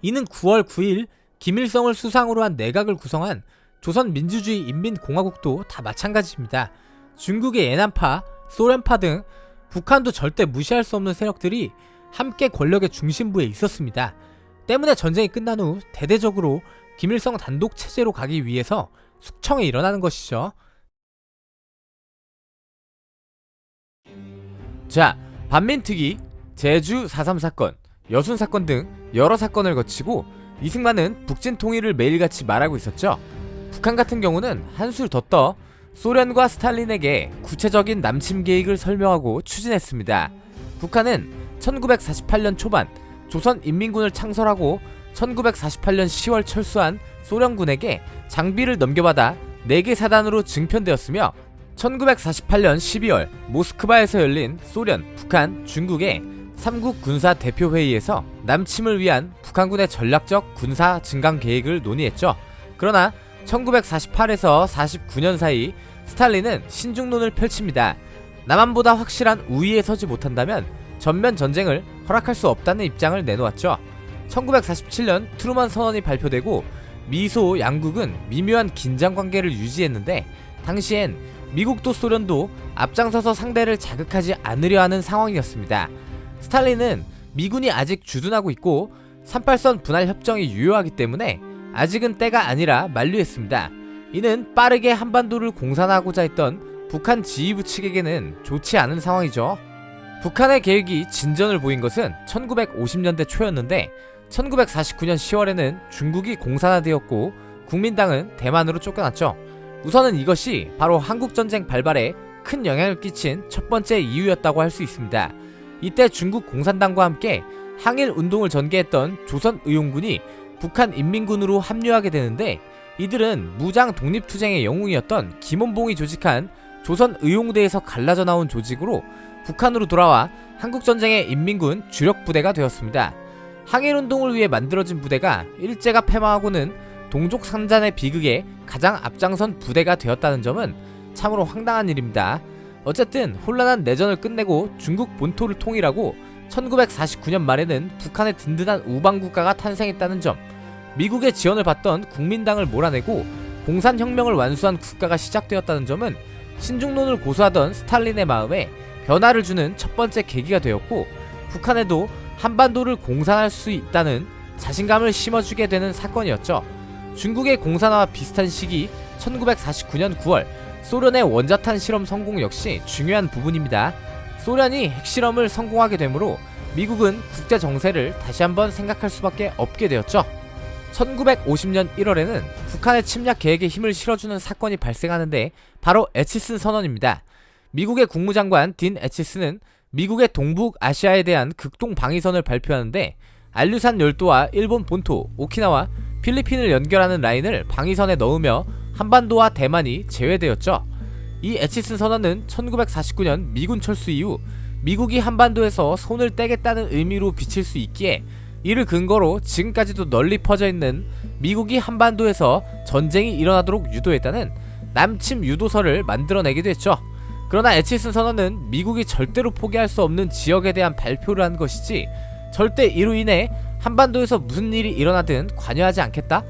이는 9월 9일 김일성을 수상으로 한 내각을 구성한 조선민주주의인민공화국도 다 마찬가지입니다. 중국의 예난파, 소련파 등 북한도 절대 무시할 수 없는 세력들이 함께 권력의 중심부에 있었습니다. 때문에 전쟁이 끝난 후 대대적으로 김일성 단독 체제로 가기 위해서 숙청에 일어나는 것이죠. 자, 반민특위, 제주 4.3 사건, 여순 사건 등 여러 사건을 거치고 이승만은 북진 통일을 매일같이 말하고 있었죠. 북한 같은 경우는 한술 더 떠 소련과 스탈린에게 구체적인 남침 계획을 설명하고 추진했습니다. 북한은 1948년 초반 조선인민군을 창설하고 1948년 10월 철수한 소련군에게 장비를 넘겨받아 4개 사단으로 증편되었으며 1948년 12월 모스크바에서 열린 소련, 북한, 중국의 3국 군사 대표회의에서 남침을 위한 북한군의 전략적 군사 증강 계획을 논의했죠. 그러나 1948에서 49년 사이 스탈린은 신중론을 펼칩니다. 남한보다 확실한 우위에 서지 못한다면 전면 전쟁을 허락할 수 없다는 입장을 내놓았죠. 1947년 트루먼 선언이 발표되고 미소 양국은 미묘한 긴장 관계를 유지했는데, 당시엔 미국도 소련도 앞장서서 상대를 자극하지 않으려 하는 상황이었습니다. 스탈린은 미군이 아직 주둔하고 있고 38선 분할 협정이 유효하기 때문에 아직은 때가 아니라 만류했습니다. 이는 빠르게 한반도를 공산화하고자 했던 북한 지휘부 측에게는 좋지 않은 상황이죠. 북한의 계획이 진전을 보인 것은 1950년대 초였는데 1949년 10월에는 중국이 공산화되었고 국민당은 대만으로 쫓겨났죠. 우선은 이것이 바로 한국전쟁 발발에 큰 영향을 끼친 첫 번째 이유였다고 할 수 있습니다. 이때 중국 공산당과 함께 항일운동을 전개했던 조선의용군이 북한인민군으로 합류하게 되는데, 이들은 무장 독립투쟁의 영웅이었던 김원봉이 조직한 조선의용대에서 갈라져 나온 조직으로 북한으로 돌아와 한국전쟁의 인민군 주력 부대가 되었습니다. 항일운동을 위해 만들어진 부대가 일제가 패망하고는 동족상잔의 비극에 가장 앞장선 부대가 되었다는 점은 참으로 황당한 일입니다. 어쨌든 혼란한 내전을 끝내고 중국 본토를 통일하고 1949년 말에는 북한의 든든한 우방국가가 탄생했다는 점, 미국의 지원을 받던 국민당을 몰아내고 공산혁명을 완수한 국가가 시작되었다는 점은 신중론을 고수하던 스탈린의 마음에 변화를 주는 첫 번째 계기가 되었고, 북한에도 한반도를 공산할 수 있다는 자신감을 심어주게 되는 사건이었죠. 중국의 공산화와 비슷한 시기 1949년 9월 소련의 원자탄 실험 성공 역시 중요한 부분입니다. 소련이 핵실험을 성공하게 되므로 미국은 국제 정세를 다시 한번 생각할 수밖에 없게 되었죠. 1950년 1월에는 북한의 침략 계획에 힘을 실어주는 사건이 발생하는데 바로 에치슨 선언입니다. 미국의 국무장관 딘 에치슨은 미국의 동북아시아에 대한 극동 방위선을 발표하는데, 알류산 열도와 일본 본토, 오키나와 필리핀을 연결하는 라인을 방위선에 넣으며 한반도와 대만이 제외되었죠. 이 에치슨 선언은 1949년 미군 철수 이후 미국이 한반도에서 손을 떼겠다는 의미로 비칠 수 있기에, 이를 근거로 지금까지도 널리 퍼져 있는 미국이 한반도에서 전쟁이 일어나도록 유도했다는 남침 유도서를 만들어내기도 했죠. 그러나 에치슨 선언은 미국이 절대로 포기할 수 없는 지역에 대한 발표를 한 것이지, 절대 이로 인해 한반도에서 무슨 일이 일어나든 관여하지 않겠다?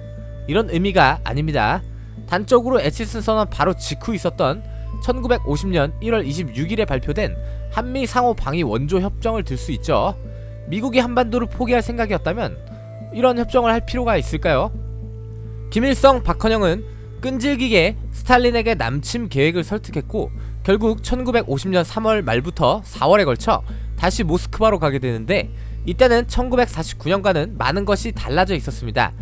이런 의미가 아닙니다. 단적으로 에치슨 선언 바로 직후 있었던 1950년 1월 26일에 발표된 한미 상호 방위 원조 협정을 들 수 있죠. 미국이 한반도를 포기할 생각이었다면 이런 협정을 할 필요가 있을까요? 김일성, 박헌영은 끈질기게 스탈린에게 남침 계획을 설득했고, 결국 1950년 3월 말부터 4월에 걸쳐 다시 모스크바로 가게 되는데, 이때는 1949년과는 많은 것이 달라져 있었습니다.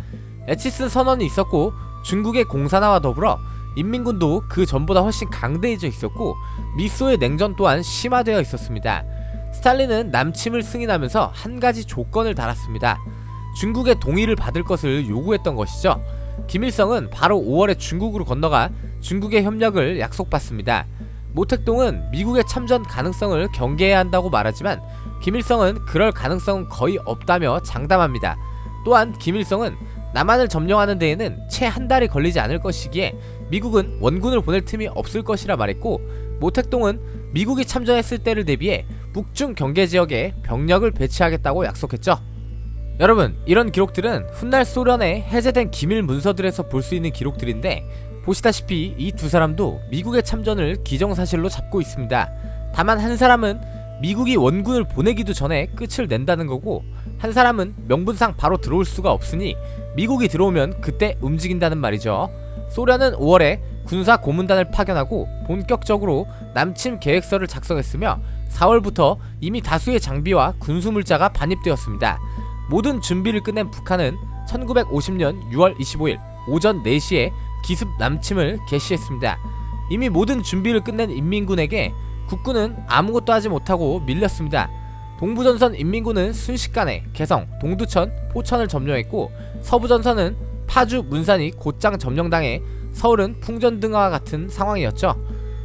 에치슨 선언이 있었고 중국의 공산화와 더불어 인민군도 그 전보다 훨씬 강대해져 있었고, 미소의 냉전 또한 심화되어 있었습니다. 스탈린은 남침을 승인하면서 한 가지 조건을 달았습니다. 중국의 동의를 받을 것을 요구했던 것이죠. 김일성은 바로 5월에 중국으로 건너가 중국의 협력을 약속받습니다. 모택동은 미국의 참전 가능성을 경계해야 한다고 말하지만 김일성은 그럴 가능성은 거의 없다며 장담합니다. 또한 김일성은 남한을 점령하는 데에는 채 한 달이 걸리지 않을 것이기에 미국은 원군을 보낼 틈이 없을 것이라 말했고, 모택동은 미국이 참전했을 때를 대비해 북중 경계지역에 병력을 배치하겠다고 약속했죠. 여러분, 이런 기록들은 훗날 소련의 해제된 기밀 문서들에서 볼 수 있는 기록들인데, 보시다시피 이 두 사람도 미국의 참전을 기정사실로 잡고 있습니다. 다만 한 사람은 미국이 원군을 보내기도 전에 끝을 낸다는 거고, 한 사람은 명분상 바로 들어올 수가 없으니 미국이 들어오면 그때 움직인다는 말이죠. 소련은 5월에 군사 고문단을 파견하고 본격적으로 남침 계획서를 작성했으며 4월부터 이미 다수의 장비와 군수물자가 반입되었습니다. 모든 준비를 끝낸 북한은 1950년 6월 25일 오전 4시에 기습 남침을 개시했습니다. 이미 모든 준비를 끝낸 인민군에게 국군은 아무것도 하지 못하고 밀렸습니다. 동부전선 인민군은 순식간에 개성, 동두천, 포천을 점령했고, 서부전선은 파주, 문산이 곧장 점령당해 서울은 풍전등화와 같은 상황이었죠.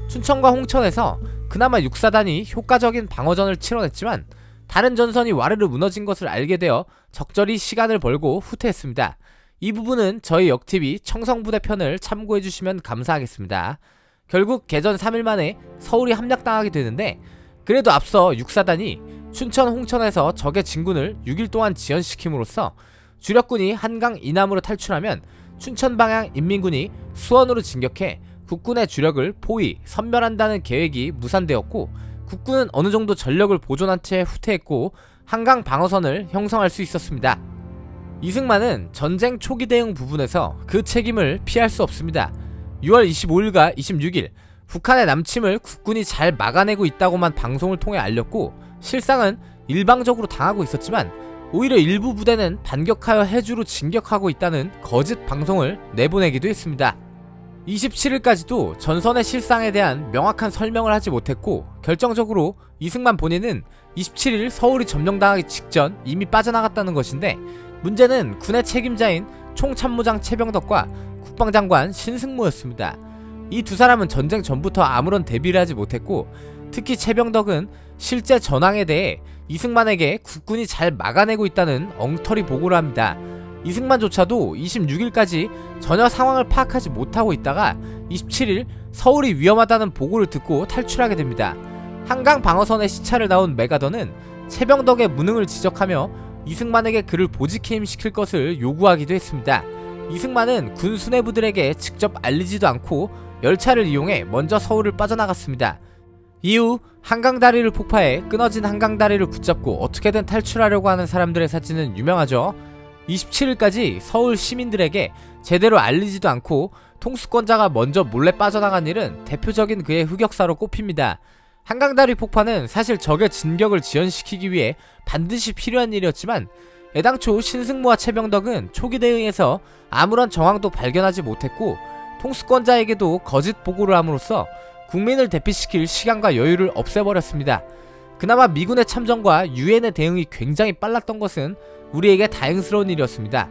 춘천과 홍천에서 그나마 육사단이 효과적인 방어전을 치러냈지만 다른 전선이 와르르 무너진 것을 알게 되어 적절히 시간을 벌고 후퇴했습니다. 이 부분은 저희 역TV 청성부대 편을 참고해주시면 감사하겠습니다. 결국 개전 3일 만에 서울이 함락당하게 되는데, 그래도 앞서 육사단이 춘천 홍천에서 적의 진군을 6일 동안 지연시킴으로써 주력군이 한강 이남으로 탈출하면 춘천 방향 인민군이 수원으로 진격해 국군의 주력을 포위, 섬멸한다는 계획이 무산되었고, 국군은 어느정도 전력을 보존한 채 후퇴했고 한강 방어선을 형성할 수 있었습니다. 이승만은 전쟁 초기 대응 부분에서 그 책임을 피할 수 없습니다. 6월 25일과 26일 북한의 남침을 국군이 잘 막아내고 있다고만 방송을 통해 알렸고, 실상은 일방적으로 당하고 있었지만 오히려 일부 부대는 반격하여 해주로 진격하고 있다는 거짓 방송을 내보내기도 했습니다. 27일까지도 전선의 실상에 대한 명확한 설명을 하지 못했고, 결정적으로 이승만 본인은 27일 서울이 점령당하기 직전 이미 빠져나갔다는 것인데, 문제는 군의 책임자인 총참모장 최병덕과 국방장관 신승무였습니다. 이 두 사람은 전쟁 전부터 아무런 대비를 하지 못했고, 특히 최병덕은 실제 전황에 대해 이승만에게 국군이 잘 막아내고 있다는 엉터리 보고를 합니다. 이승만조차도 26일까지 전혀 상황을 파악하지 못하고 있다가 27일 서울이 위험하다는 보고를 듣고 탈출하게 됩니다. 한강 방어선에 시차를 나온 메가더는 최병덕의 무능을 지적하며 이승만에게 그를 보직해임시킬 것을 요구하기도 했습니다. 이승만은 군 수뇌부들에게 직접 알리지도 않고 열차를 이용해 먼저 서울을 빠져나갔습니다. 이후 한강다리를 폭파해 끊어진 한강다리를 붙잡고 어떻게든 탈출하려고 하는 사람들의 사진은 유명하죠. 27일까지 서울 시민들에게 제대로 알리지도 않고 통수권자가 먼저 몰래 빠져나간 일은 대표적인 그의 흑역사로 꼽힙니다. 한강다리 폭파는 사실 적의 진격을 지연시키기 위해 반드시 필요한 일이었지만, 애당초 신승무와 최병덕은 초기 대응에서 아무런 정황도 발견하지 못했고 통수권자에게도 거짓 보고를 함으로써 국민을 대피시킬 시간과 여유를 없애버렸습니다. 그나마 미군의 참전과 유엔의 대응이 굉장히 빨랐던 것은 우리에게 다행스러운 일이었습니다.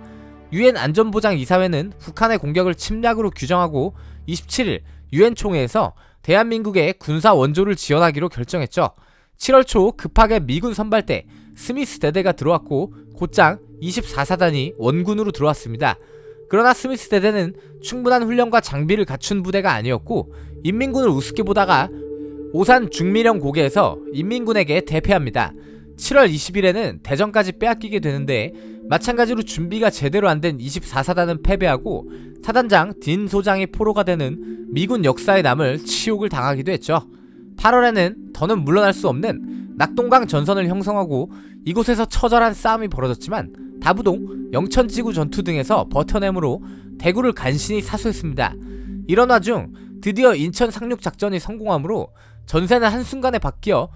유엔 안전보장이사회는 북한의 공격을 침략으로 규정하고 27일 유엔 총회에서 대한민국의 군사 원조를 지원하기로 결정했죠. 7월 초 급하게 미군 선발대 스미스 대대가 들어왔고 곧장 24사단이 원군으로 들어왔습니다. 그러나 스미스 대대는 충분한 훈련과 장비를 갖춘 부대가 아니었고 인민군을 우습게 보다가 오산 중미령 고개에서 인민군에게 대패합니다. 7월 20일에는 대전까지 빼앗기게 되는데, 마찬가지로 준비가 제대로 안 된 24사단은 패배하고 사단장 딘 소장이 포로가 되는 미군 역사에 남을 치욕을 당하기도 했죠. 8월에는 더는 물러날 수 없는 낙동강 전선을 형성하고 이곳에서 처절한 싸움이 벌어졌지만 다부동, 영천지구 전투 등에서 버텨내므로 대구를 간신히 사수했습니다. 이런 와중 드디어 인천 상륙작전이 성공하므로 전세는 한순간에 바뀌어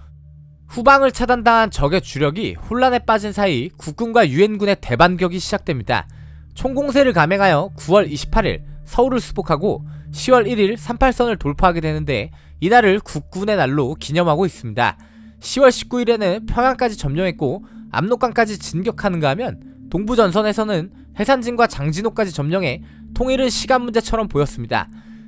후방을 차단당한 적의 주력이 혼란에 빠진 사이 국군과 유엔군의 대반격이 시작됩니다. 총공세를 감행하여 9월 28일 서울을 수복하고 10월 1일 38선을 돌파하게 되는데, 이날을 국군의 날로 기념하고 있습니다. 10월 19일에는 평양까지 점령했고 압록강까지 진격하는가 하면 동부전선에서는 해산진과 장진호까지 점령해 통일은 시간 문제처럼 보였습니다.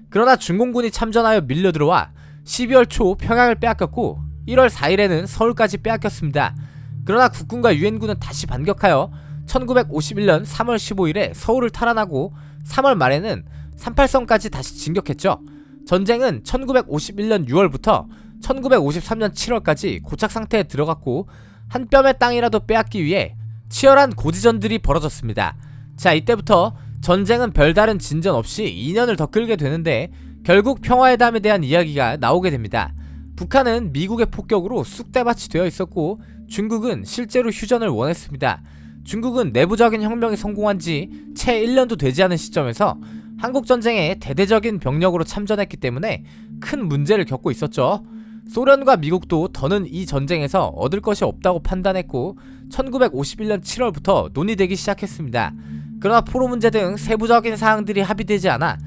그러나 중공군이 참전하여 밀려들어와 12월 초 평양을 빼앗겼고 1월 4일에는 서울까지 빼앗겼습니다. 그러나 국군과 유엔군은 다시 반격하여 1951년 3월 15일에 서울을 탈환하고 3월 말에는 38선까지 다시 진격했죠. 전쟁은 1951년 6월부터 1953년 7월까지 고착 상태에 들어갔고 한 뼘의 땅이라도 빼앗기 위해 치열한 고지전들이 벌어졌습니다. 자, 이때부터 전쟁은 별다른 진전 없이 2년을 더 끌게 되는데 결국 평화회담에 대한 이야기가 나오게 됩니다. 북한은 미국의 폭격으로 쑥대밭이 되어 있었고 중국은 실제로 휴전을 원했습니다. 중국은 내부적인 혁명이 성공한 지 채 1년도 되지 않은 시점에서 한국전쟁에 대대적인 병력으로 참전했기 때문에 큰 문제를 겪고 있었죠. 소련과 미국도 더는 이 전쟁에서 얻을 것이 없다고 판단했고 1951년 7월부터 논의되기 시작했습니다. 그러나 포로 문제 등 세부적인 사항들이 합의되지 않아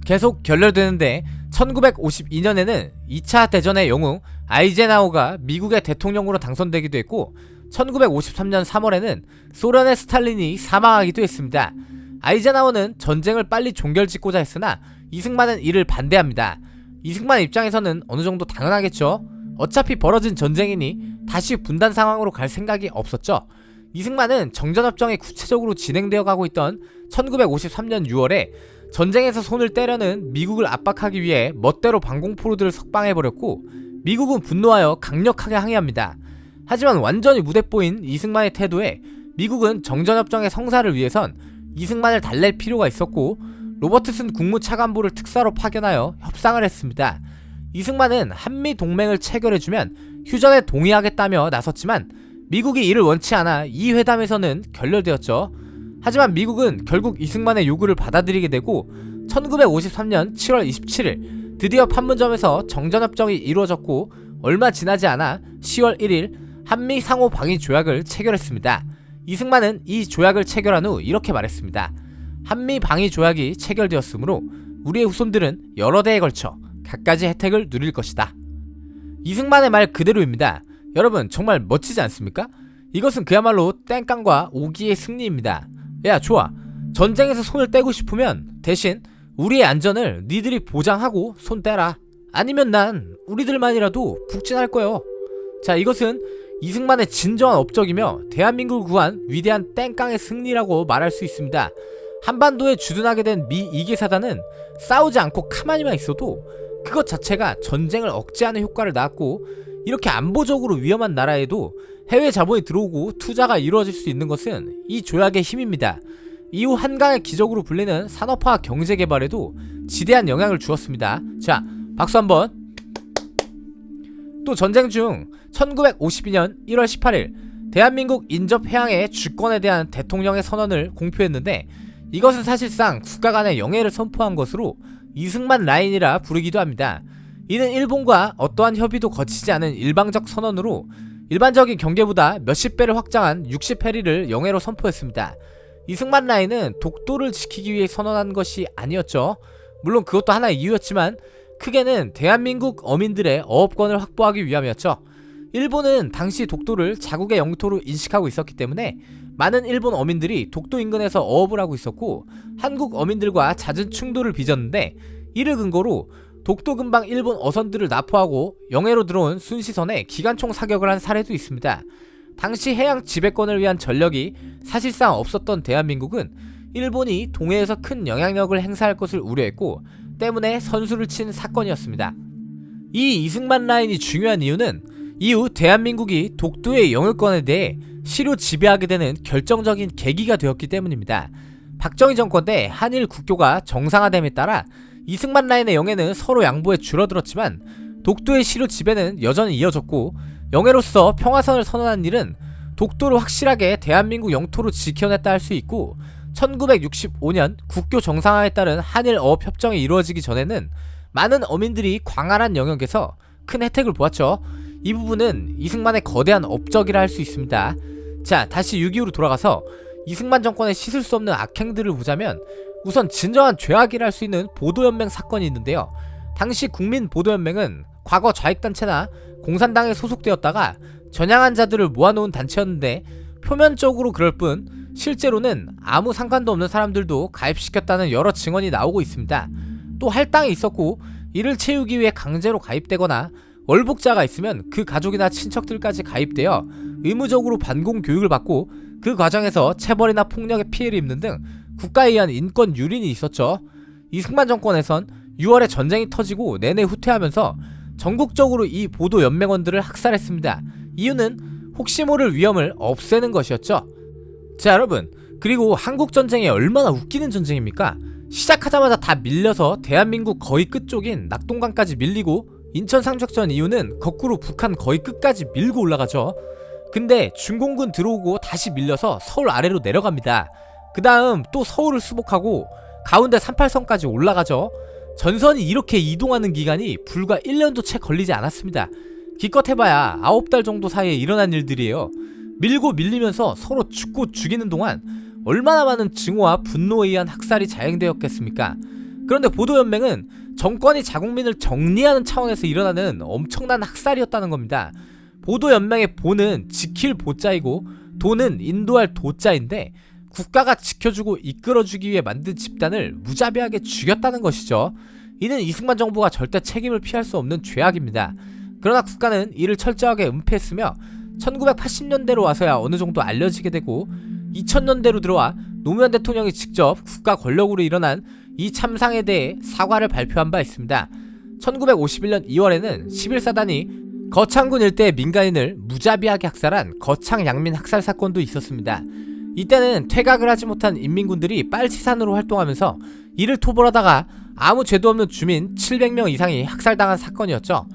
계속 결렬되는데 1952년에는 2차 대전의 영웅 아이젠하워가 미국의 대통령으로 당선되기도 했고 1953년 3월에는 소련의 스탈린이 사망하기도 했습니다. 아이젠하워는 전쟁을 빨리 종결짓고자 했으나 이승만은 이를 반대합니다. 이승만 입장에서는 어느정도 당연하겠죠. 어차피 벌어진 전쟁이니 다시 분단 상황으로 갈 생각이 없었죠. 이승만은 정전협정이 구체적으로 진행되어 가고 있던 1953년 6월에 전쟁에서 손을 떼려는 미국을 압박하기 위해 멋대로 방공포로들을 석방해버렸고 미국은 분노하여 강력하게 항의합니다. 하지만 완전히 무대뽀인 이승만의 태도에 미국은 정전협정의 성사를 위해선 이승만을 달랠 필요가 있었고 로버트슨 국무차관보를 특사로 파견하여 협상을 했습니다. 이승만은 한미동맹을 체결해주면 휴전에 동의하겠다며 나섰지만 미국이 이를 원치 않아 이 회담에서는 결렬되었죠. 하지만 미국은 결국 이승만의 요구를 받아들이게 되고 1953년 7월 27일 드디어 판문점에서 정전협정이 이루어졌고 얼마 지나지 않아 10월 1일 한미 상호 방위 조약을 체결했습니다. 이승만은 이 조약을 체결한 후 이렇게 말했습니다. 한미 방위 조약이 체결되었으므로 우리의 후손들은 여러 대에 걸쳐 갖가지 혜택을 누릴 것이다. 이승만의 말 그대로입니다. 여러분 정말 멋지지 않습니까? 이것은 그야말로 땡깡과 오기의 승리입니다. 야 좋아, 전쟁에서 손을 떼고 싶으면 대신 우리의 안전을 니들이 보장하고 손 떼라. 아니면 난 우리들만이라도 북진할 거요. 자, 이것은 이승만의 진정한 업적이며 대한민국을 구한 위대한 땡깡의 승리라고 말할 수 있습니다. 한반도에 주둔하게 된 미 2개 사단은 싸우지 않고 가만히만 있어도 그것 자체가 전쟁을 억제하는 효과를 낳았고, 이렇게 안보적으로 위험한 나라에도 해외 자본이 들어오고 투자가 이루어질 수 있는 것은 이 조약의 힘입니다. 이후 한강의 기적으로 불리는 산업화 경제 개발에도 지대한 영향을 주었습니다. 자, 박수 한번. 또 전쟁 중 1952년 1월 18일 대한민국 인접 해양의 주권에 대한 대통령의 선언을 공표했는데, 이것은 사실상 국가 간의 영해를 선포한 것으로 이승만 라인이라 부르기도 합니다. 이는 일본과 어떠한 협의도 거치지 않은 일방적 선언으로 일반적인 경계보다 몇십 배를 확장한 60해리를 영해로 선포했습니다. 이승만 라인은 독도를 지키기 위해 선언한 것이 아니었죠. 물론 그것도 하나의 이유였지만 크게는 대한민국 어민들의 어업권을 확보하기 위함이었죠. 일본은 당시 독도를 자국의 영토로 인식하고 있었기 때문에 많은 일본 어민들이 독도 인근에서 어업을 하고 있었고, 한국 어민들과 잦은 충돌을 빚었는데, 이를 근거로 독도 근방 일본 어선들을 납포하고 영해로 들어온 순시선에 기관총 사격을 한 사례도 있습니다. 당시 해양 지배권을 위한 전력이 사실상 없었던 대한민국은 일본이 동해에서 큰 영향력을 행사할 것을 우려했고 때문에 선수를 친 사건이었습니다. 이 이승만 라인이 중요한 이유는 이후 대한민국이 독도의 영유권에 대해 실효 지배하게 되는 결정적인 계기가 되었기 때문입니다. 박정희 정권 때 한일 국교가 정상화됨에 따라 이승만 라인의 영해는 서로 양보해 줄어들었지만 독도의 실효 지배는 여전히 이어졌고, 영해로서 평화선을 선언한 일은 독도를 확실하게 대한민국 영토로 지켜냈다 할 수 있고, 1965년 국교 정상화에 따른 한일 어업 협정이 이루어지기 전에는 많은 어민들이 광활한 영역에서 큰 혜택을 보았죠. 이 부분은 이승만의 거대한 업적이라 할 수 있습니다. 자, 다시 6.25로 돌아가서 이승만 정권의 씻을 수 없는 악행들을 보자면, 우선 진정한 죄악이라 할 수 있는 보도연맹 사건이 있는데요. 당시 국민보도연맹은 과거 좌익단체나 공산당에 소속되었다가 전향한 자들을 모아놓은 단체였는데, 표면적으로 그럴 뿐 실제로는 아무 상관도 없는 사람들도 가입시켰다는 여러 증언이 나오고 있습니다. 또 할당이 있었고 이를 채우기 위해 강제로 가입되거나 월복자가 있으면 그 가족이나 친척들까지 가입되어 의무적으로 반공 교육을 받고 그 과정에서 체벌이나 폭력의 피해를 입는 등 국가에 의한 인권 유린이 있었죠. 이승만 정권에선 6월에 전쟁이 터지고 내내 후퇴하면서 전국적으로 이 보도 연맹원들을 학살했습니다. 이유는 혹시 모를 위험을 없애는 것이었죠. 자, 여러분, 그리고 한국전쟁이 얼마나 웃기는 전쟁입니까? 시작하자마자 다 밀려서 대한민국 거의 끝쪽인 낙동강까지 밀리고, 인천 상륙전 이후는 거꾸로 북한 거의 끝까지 밀고 올라가죠. 근데 중공군 들어오고 다시 밀려서 서울 아래로 내려갑니다. 그 다음 또 서울을 수복하고 가운데 38선까지 올라가죠. 전선이 이렇게 이동하는 기간이 불과 1년도 채 걸리지 않았습니다. 기껏 해봐야 9달 정도 사이에 일어난 일들이에요. 밀고 밀리면서 서로 죽고 죽이는 동안 얼마나 많은 증오와 분노에 의한 학살이 자행되었겠습니까? 그런데 보도연맹은 정권이 자국민을 정리하는 차원에서 일어나는 엄청난 학살이었다는 겁니다. 보도연맹의 보는 지킬 보자이고 도는 인도할 도자인데, 국가가 지켜주고 이끌어주기 위해 만든 집단을 무자비하게 죽였다는 것이죠. 이는 이승만 정부가 절대 책임을 피할 수 없는 죄악입니다. 그러나 국가는 이를 철저하게 은폐했으며 1980년대로 와서야 어느 정도 알려지게 되고, 2000년대로 들어와 노무현 대통령이 직접 국가 권력으로 일어난 이 참상에 대해 사과를 발표한 바 있습니다. 1951년 2월에는 11사단이 거창군 일대의 민간인을 무자비하게 학살한 거창 양민 학살 사건도 있었습니다. 이때는 퇴각을 하지 못한 인민군들이 빨치산으로 활동하면서 이를 토벌하다가 아무 죄도 없는 주민 700명 이상이 학살당한 사건이었죠.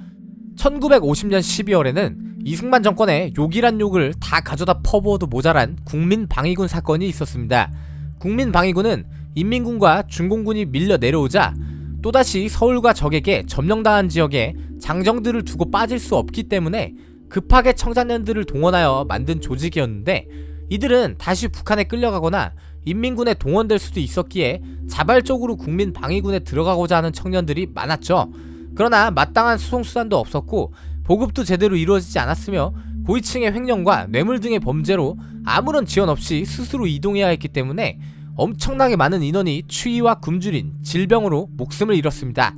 1950년 12월에는 이승만 정권의 욕이란 욕을 다 가져다 퍼부어도 모자란 국민방위군 사건이 있었습니다. 국민방위군은 인민군과 중공군이 밀려 내려오자 또다시 서울과 적에게 점령당한 지역에 장정들을 두고 빠질 수 없기 때문에 급하게 청장년들을 동원하여 만든 조직이었는데, 이들은 다시 북한에 끌려가거나 인민군에 동원될 수도 있었기에 자발적으로 국민방위군에 들어가고자 하는 청년들이 많았죠. 그러나 마땅한 수송수단도 없었고 보급도 제대로 이루어지지 않았으며 고위층의 횡령과 뇌물 등의 범죄로 아무런 지원 없이 스스로 이동해야 했기 때문에 엄청나게 많은 인원이 추위와 굶주린 질병으로 목숨을 잃었습니다.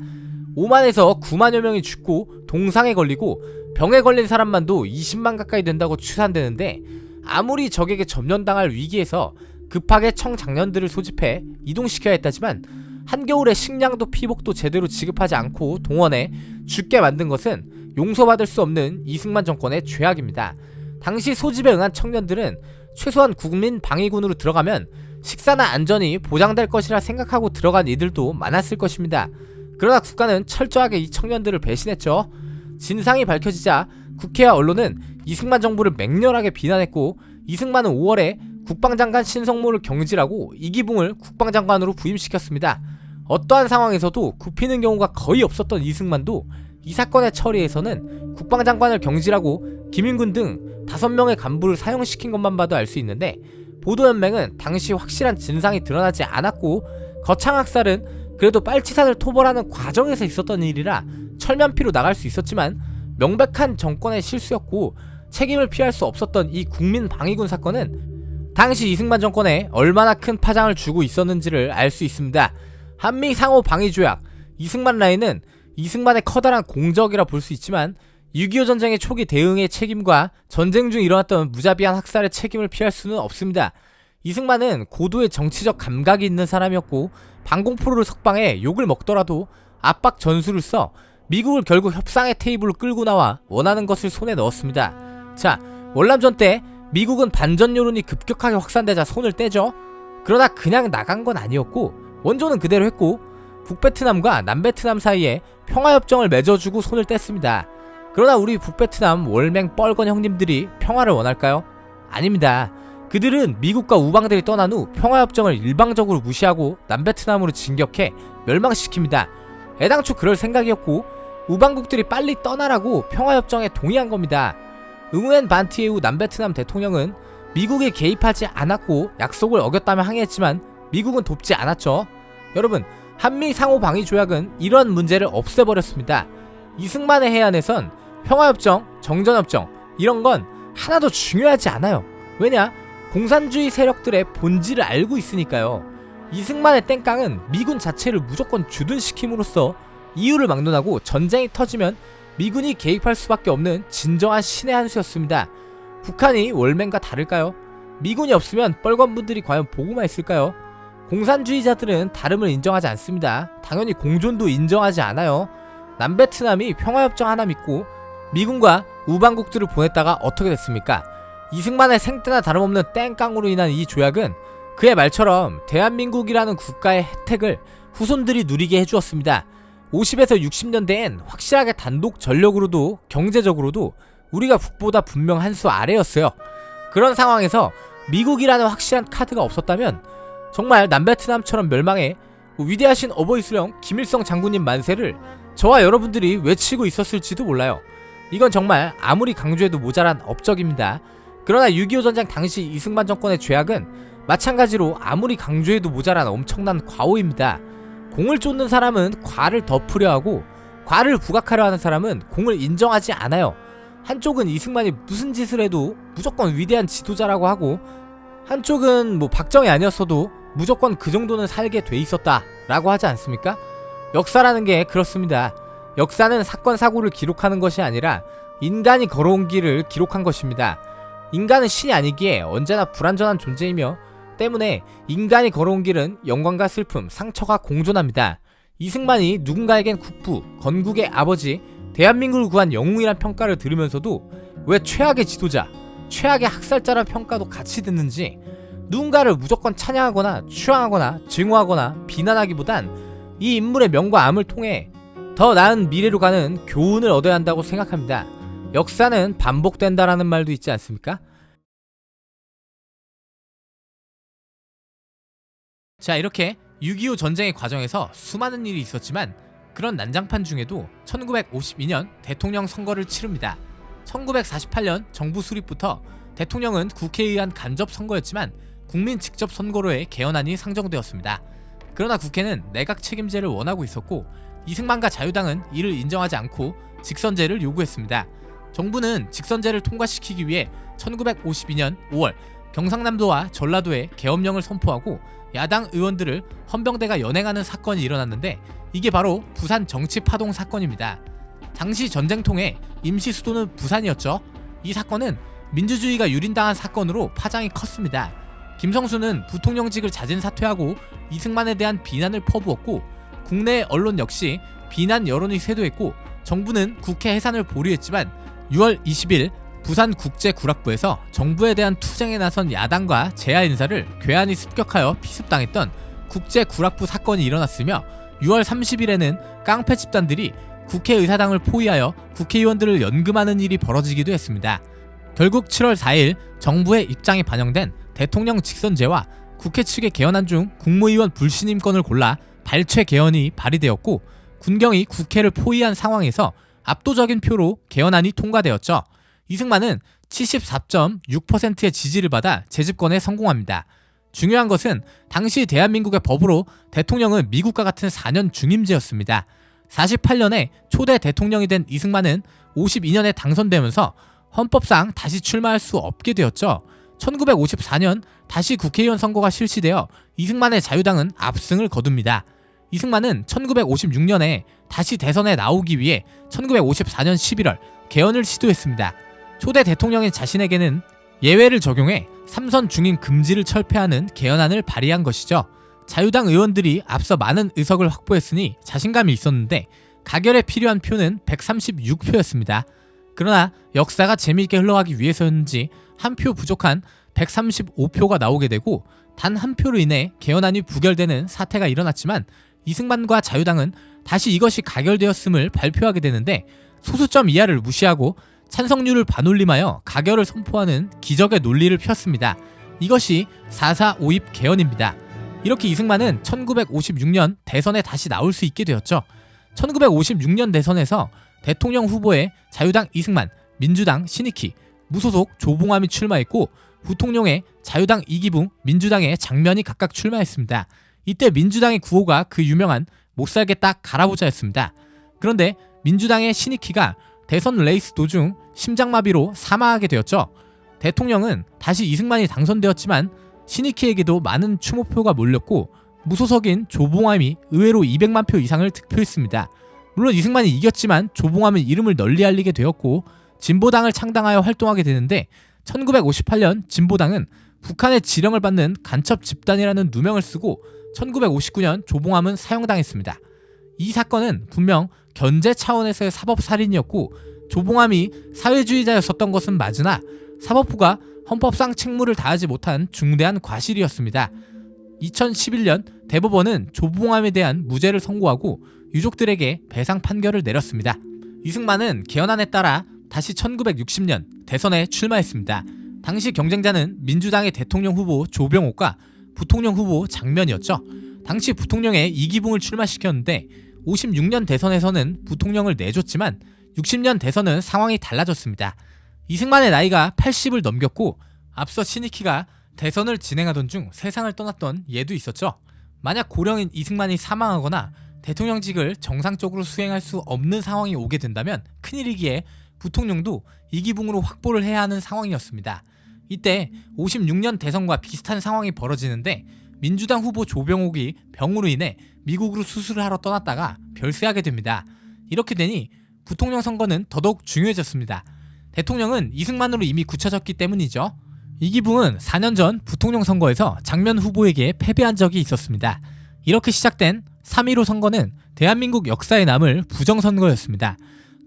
5만에서 9만여 명이 죽고 동상에 걸리고 병에 걸린 사람만도 20만 가까이 된다고 추산되는데, 아무리 적에게 점령당할 위기에서 급하게 청장년들을 소집해 이동시켜야 했다지만 한겨울에 식량도 피복도 제대로 지급하지 않고 동원해 죽게 만든 것은 용서받을 수 없는 이승만 정권의 죄악입니다. 당시 소집에 응한 청년들은 최소한 국민방위군으로 들어가면 식사나 안전이 보장될 것이라 생각하고 들어간 이들도 많았을 것입니다. 그러나 국가는 철저하게 이 청년들을 배신했죠. 진상이 밝혀지자 국회와 언론은 이승만 정부를 맹렬하게 비난했고, 이승만은 5월에 국방장관 신성모를 경질하고 이기붕을 국방장관으로 부임시켰습니다. 어떠한 상황에서도 굽히는 경우가 거의 없었던 이승만도 이 사건의 처리에서는 국방장관을 경질하고 김인군 등 5명의 간부를 사용시킨 것만 봐도 알 수 있는데, 보도연맹은 당시 확실한 진상이 드러나지 않았고 거창학살은 그래도 빨치산을 토벌하는 과정에서 있었던 일이라 철면피로 나갈 수 있었지만 명백한 정권의 실수였고 책임을 피할 수 없었던 이 국민방위군 사건은 당시 이승만 정권에 얼마나 큰 파장을 주고 있었는지를 알 수 있습니다. 한미 상호 방위 조약, 이승만 라인은 이승만의 커다란 공적이라 볼 수 있지만 6.25 전쟁의 초기 대응의 책임과 전쟁 중 일어났던 무자비한 학살의 책임을 피할 수는 없습니다. 이승만은 고도의 정치적 감각이 있는 사람이었고 방공포로를 석방해 욕을 먹더라도 압박 전술을 써 미국을 결국 협상의 테이블로 끌고 나와 원하는 것을 손에 넣었습니다. 자, 월남전 때 미국은 반전 여론이 급격하게 확산되자 손을 떼죠. 그러나 그냥 나간 건 아니었고 원조는 그대로 했고 북베트남과 남베트남 사이에 평화협정을 맺어주고 손을 뗐습니다. 그러나 우리 북베트남 월맹 뻘건 형님들이 평화를 원할까요? 아닙니다. 그들은 미국과 우방들이 떠난 후 평화협정을 일방적으로 무시하고 남베트남으로 진격해 멸망시킵니다. 애당초 그럴 생각이었고 우방국들이 빨리 떠나라고 평화협정에 동의한 겁니다. 응우엔 반티에우 남베트남 대통령은 미국에 개입하지 않았고 약속을 어겼다며 항의했지만 미국은 돕지 않았죠. 여러분, 한미 상호 방위 조약은 이런 문제를 없애버렸습니다. 이승만의 해안에선 평화협정, 정전협정 이런 건 하나도 중요하지 않아요. 왜냐? 공산주의 세력들의 본질을 알고 있으니까요. 이승만의 땡깡은 미군 자체를 무조건 주둔시킴으로써 이유를 막론하고 전쟁이 터지면 미군이 개입할 수밖에 없는 진정한 신의 한 수였습니다. 북한이 월맹과 다를까요? 미군이 없으면 뻘건분들이 과연 보고만 있을까요? 공산주의자들은 다름을 인정하지 않습니다. 당연히 공존도 인정하지 않아요. 남베트남이 평화협정 하나 믿고 미군과 우방국들을 보냈다가 어떻게 됐습니까? 이승만의 생때나 다름없는 땡깡으로 인한 이 조약은 그의 말처럼 대한민국이라는 국가의 혜택을 후손들이 누리게 해주었습니다. 50에서 60년대엔 확실하게 단독 전력으로도 경제적으로도 우리가 북보다 분명 한 수 아래였어요. 그런 상황에서 미국이라는 확실한 카드가 없었다면 정말 남베트남처럼 멸망해 위대하신 어버이 수령 김일성 장군님 만세를 저와 여러분들이 외치고 있었을지도 몰라요. 이건 정말 아무리 강조해도 모자란 업적입니다. 그러나 6.25 전쟁 당시 이승만 정권의 죄악은 마찬가지로 아무리 강조해도 모자란 엄청난 과오입니다. 공을 쫓는 사람은 과를 덮으려 하고 과를 부각하려 하는 사람은 공을 인정하지 않아요. 한쪽은 이승만이 무슨 짓을 해도 무조건 위대한 지도자라고 하고 한쪽은 박정희 아니었어도 무조건 그 정도는 살게 돼 있었다 라고 하지 않습니까? 역사라는 게 그렇습니다. 역사는 사건 사고를 기록하는 것이 아니라 인간이 걸어온 길을 기록한 것입니다. 인간은 신이 아니기에 언제나 불완전한 존재이며 때문에 인간이 걸어온 길은 영광과 슬픔, 상처가 공존합니다. 이승만이 누군가에겐 국부, 건국의 아버지, 대한민국을 구한 영웅이란 평가를 들으면서도 왜 최악의 지도자, 최악의 학살자란 평가도 같이 듣는지, 누군가를 무조건 찬양하거나 추앙하거나 증오하거나 비난하기보단 이 인물의 명과 암을 통해 더 나은 미래로 가는 교훈을 얻어야 한다고 생각합니다. 역사는 반복된다라는 말도 있지 않습니까? 자, 이렇게 6.25 전쟁의 과정에서 수많은 일이 있었지만 그런 난장판 중에도 1952년 대통령 선거를 치릅니다. 1948년 정부 수립부터 대통령은 국회에 의한 간접 선거였지만 국민 직접 선거로의 개헌안이 상정되었습니다. 그러나 국회는 내각 책임제를 원하고 있었고 이승만과 자유당은 이를 인정하지 않고 직선제를 요구했습니다. 정부는 직선제를 통과시키기 위해 1952년 5월 경상남도와 전라도에 계엄령을 선포하고 야당 의원들을 헌병대가 연행하는 사건이 일어났는데 이게 바로 부산 정치파동 사건입니다. 당시 전쟁통의 임시 수도는 부산이었죠. 이 사건은 민주주의가 유린당한 사건으로 파장이 컸습니다. 김성수는 부통령직을 자진 사퇴하고 이승만에 대한 비난을 퍼부었고 국내 언론 역시 비난 여론이 쇄도했고 정부는 국회 해산을 보류했지만 6월 20일 부산국제구락부에서 정부에 대한 투쟁에 나선 야당과 재야 인사를 괴한이 습격하여 피습당했던 국제구락부 사건이 일어났으며 6월 30일에는 깡패 집단들이 국회의사당을 포위하여 국회의원들을 연금하는 일이 벌어지기도 했습니다. 결국 7월 4일 정부의 입장이 반영된 대통령 직선제와 국회 측의 개헌안 중 국무위원 불신임권을 골라 발췌 개헌이 발의되었고 군경이 국회를 포위한 상황에서 압도적인 표로 개헌안이 통과되었죠. 이승만은 74.6%의 지지를 받아 재집권에 성공합니다. 중요한 것은 당시 대한민국의 법으로 대통령은 미국과 같은 4년 중임제였습니다. 48년에 초대 대통령이 된 이승만은 52년에 당선되면서 헌법상 다시 출마할 수 없게 되었죠. 1954년 다시 국회의원 선거가 실시되어 이승만의 자유당은 압승을 거둡니다. 이승만은 1956년에 다시 대선에 나오기 위해 1954년 11월 개헌을 시도했습니다. 초대 대통령인 자신에게는 예외를 적용해 3선 중임 금지를 철폐하는 개헌안을 발의한 것이죠. 자유당 의원들이 앞서 많은 의석을 확보했으니 자신감이 있었는데 가결에 필요한 표는 136표였습니다. 그러나 역사가 재미있게 흘러가기 위해서였는지 한 표 부족한 135표가 나오게 되고 단 한 표로 인해 개헌안이 부결되는 사태가 일어났지만 이승만과 자유당은 다시 이것이 가결되었음을 발표하게 되는데 소수점 이하를 무시하고 찬성률을 반올림하여 가결을 선포하는 기적의 논리를 폈습니다. 이것이 4.4 5.입 개헌입니다. 이렇게 이승만은 1956년 대선에 다시 나올 수 있게 되었죠. 1956년 대선에서 대통령 후보에 자유당 이승만, 민주당 신익희, 무소속 조봉암이 출마했고 부통령에 자유당 이기붕, 민주당의 장면이 각각 출마했습니다. 이때 민주당의 구호가 그 유명한 못살겠다 갈아보자였습니다. 그런데 민주당의 신익희가 대선 레이스 도중 심장마비로 사망하게 되었죠. 대통령은 다시 이승만이 당선되었지만 신익희에게도 많은 추모표가 몰렸고 무소속인 조봉암이 의외로 200만 표 이상을 득표했습니다. 물론 이승만이 이겼지만 조봉암은 이름을 널리 알리게 되었고 진보당을 창당하여 활동하게 되는데 1958년 진보당은 북한의 지령을 받는 간첩 집단이라는 누명을 쓰고 1959년 조봉암은 사형당했습니다. 이 사건은 분명 견제 차원에서의 사법살인이었고 조봉암이 사회주의자였었던 것은 맞으나 사법부가 헌법상 책무를 다하지 못한 중대한 과실이었습니다. 2011년 대법원은 조봉암에 대한 무죄를 선고하고 유족들에게 배상 판결을 내렸습니다. 이승만은 개헌안에 따라 다시 1960년 대선에 출마했습니다. 당시 경쟁자는 민주당의 대통령 후보 조병옥과 부통령 후보 장면이었죠. 당시 부통령에 이기붕을 출마시켰는데 56년 대선에서는 부통령을 내줬지만 60년 대선은 상황이 달라졌습니다. 이승만의 나이가 80을 넘겼고 앞서 신익희가 대선을 진행하던 중 세상을 떠났던 예도 있었죠. 만약 고령인 이승만이 사망하거나 대통령직을 정상적으로 수행할 수 없는 상황이 오게 된다면 큰일이기에 부통령도 이기붕으로 확보를 해야 하는 상황이었습니다. 이때 56년 대선과 비슷한 상황이 벌어지는데 민주당 후보 조병옥이 병으로 인해 미국으로 수술을 하러 떠났다가 별세하게 됩니다. 이렇게 되니 부통령 선거는 더더욱 중요해졌습니다. 대통령은 이승만으로 이미 굳혀졌기 때문이죠. 이기붕은 4년 전 부통령 선거에서 장면 후보에게 패배한 적이 있었습니다. 이렇게 시작된 3.15 선거는 대한민국 역사에 남을 부정선거였습니다.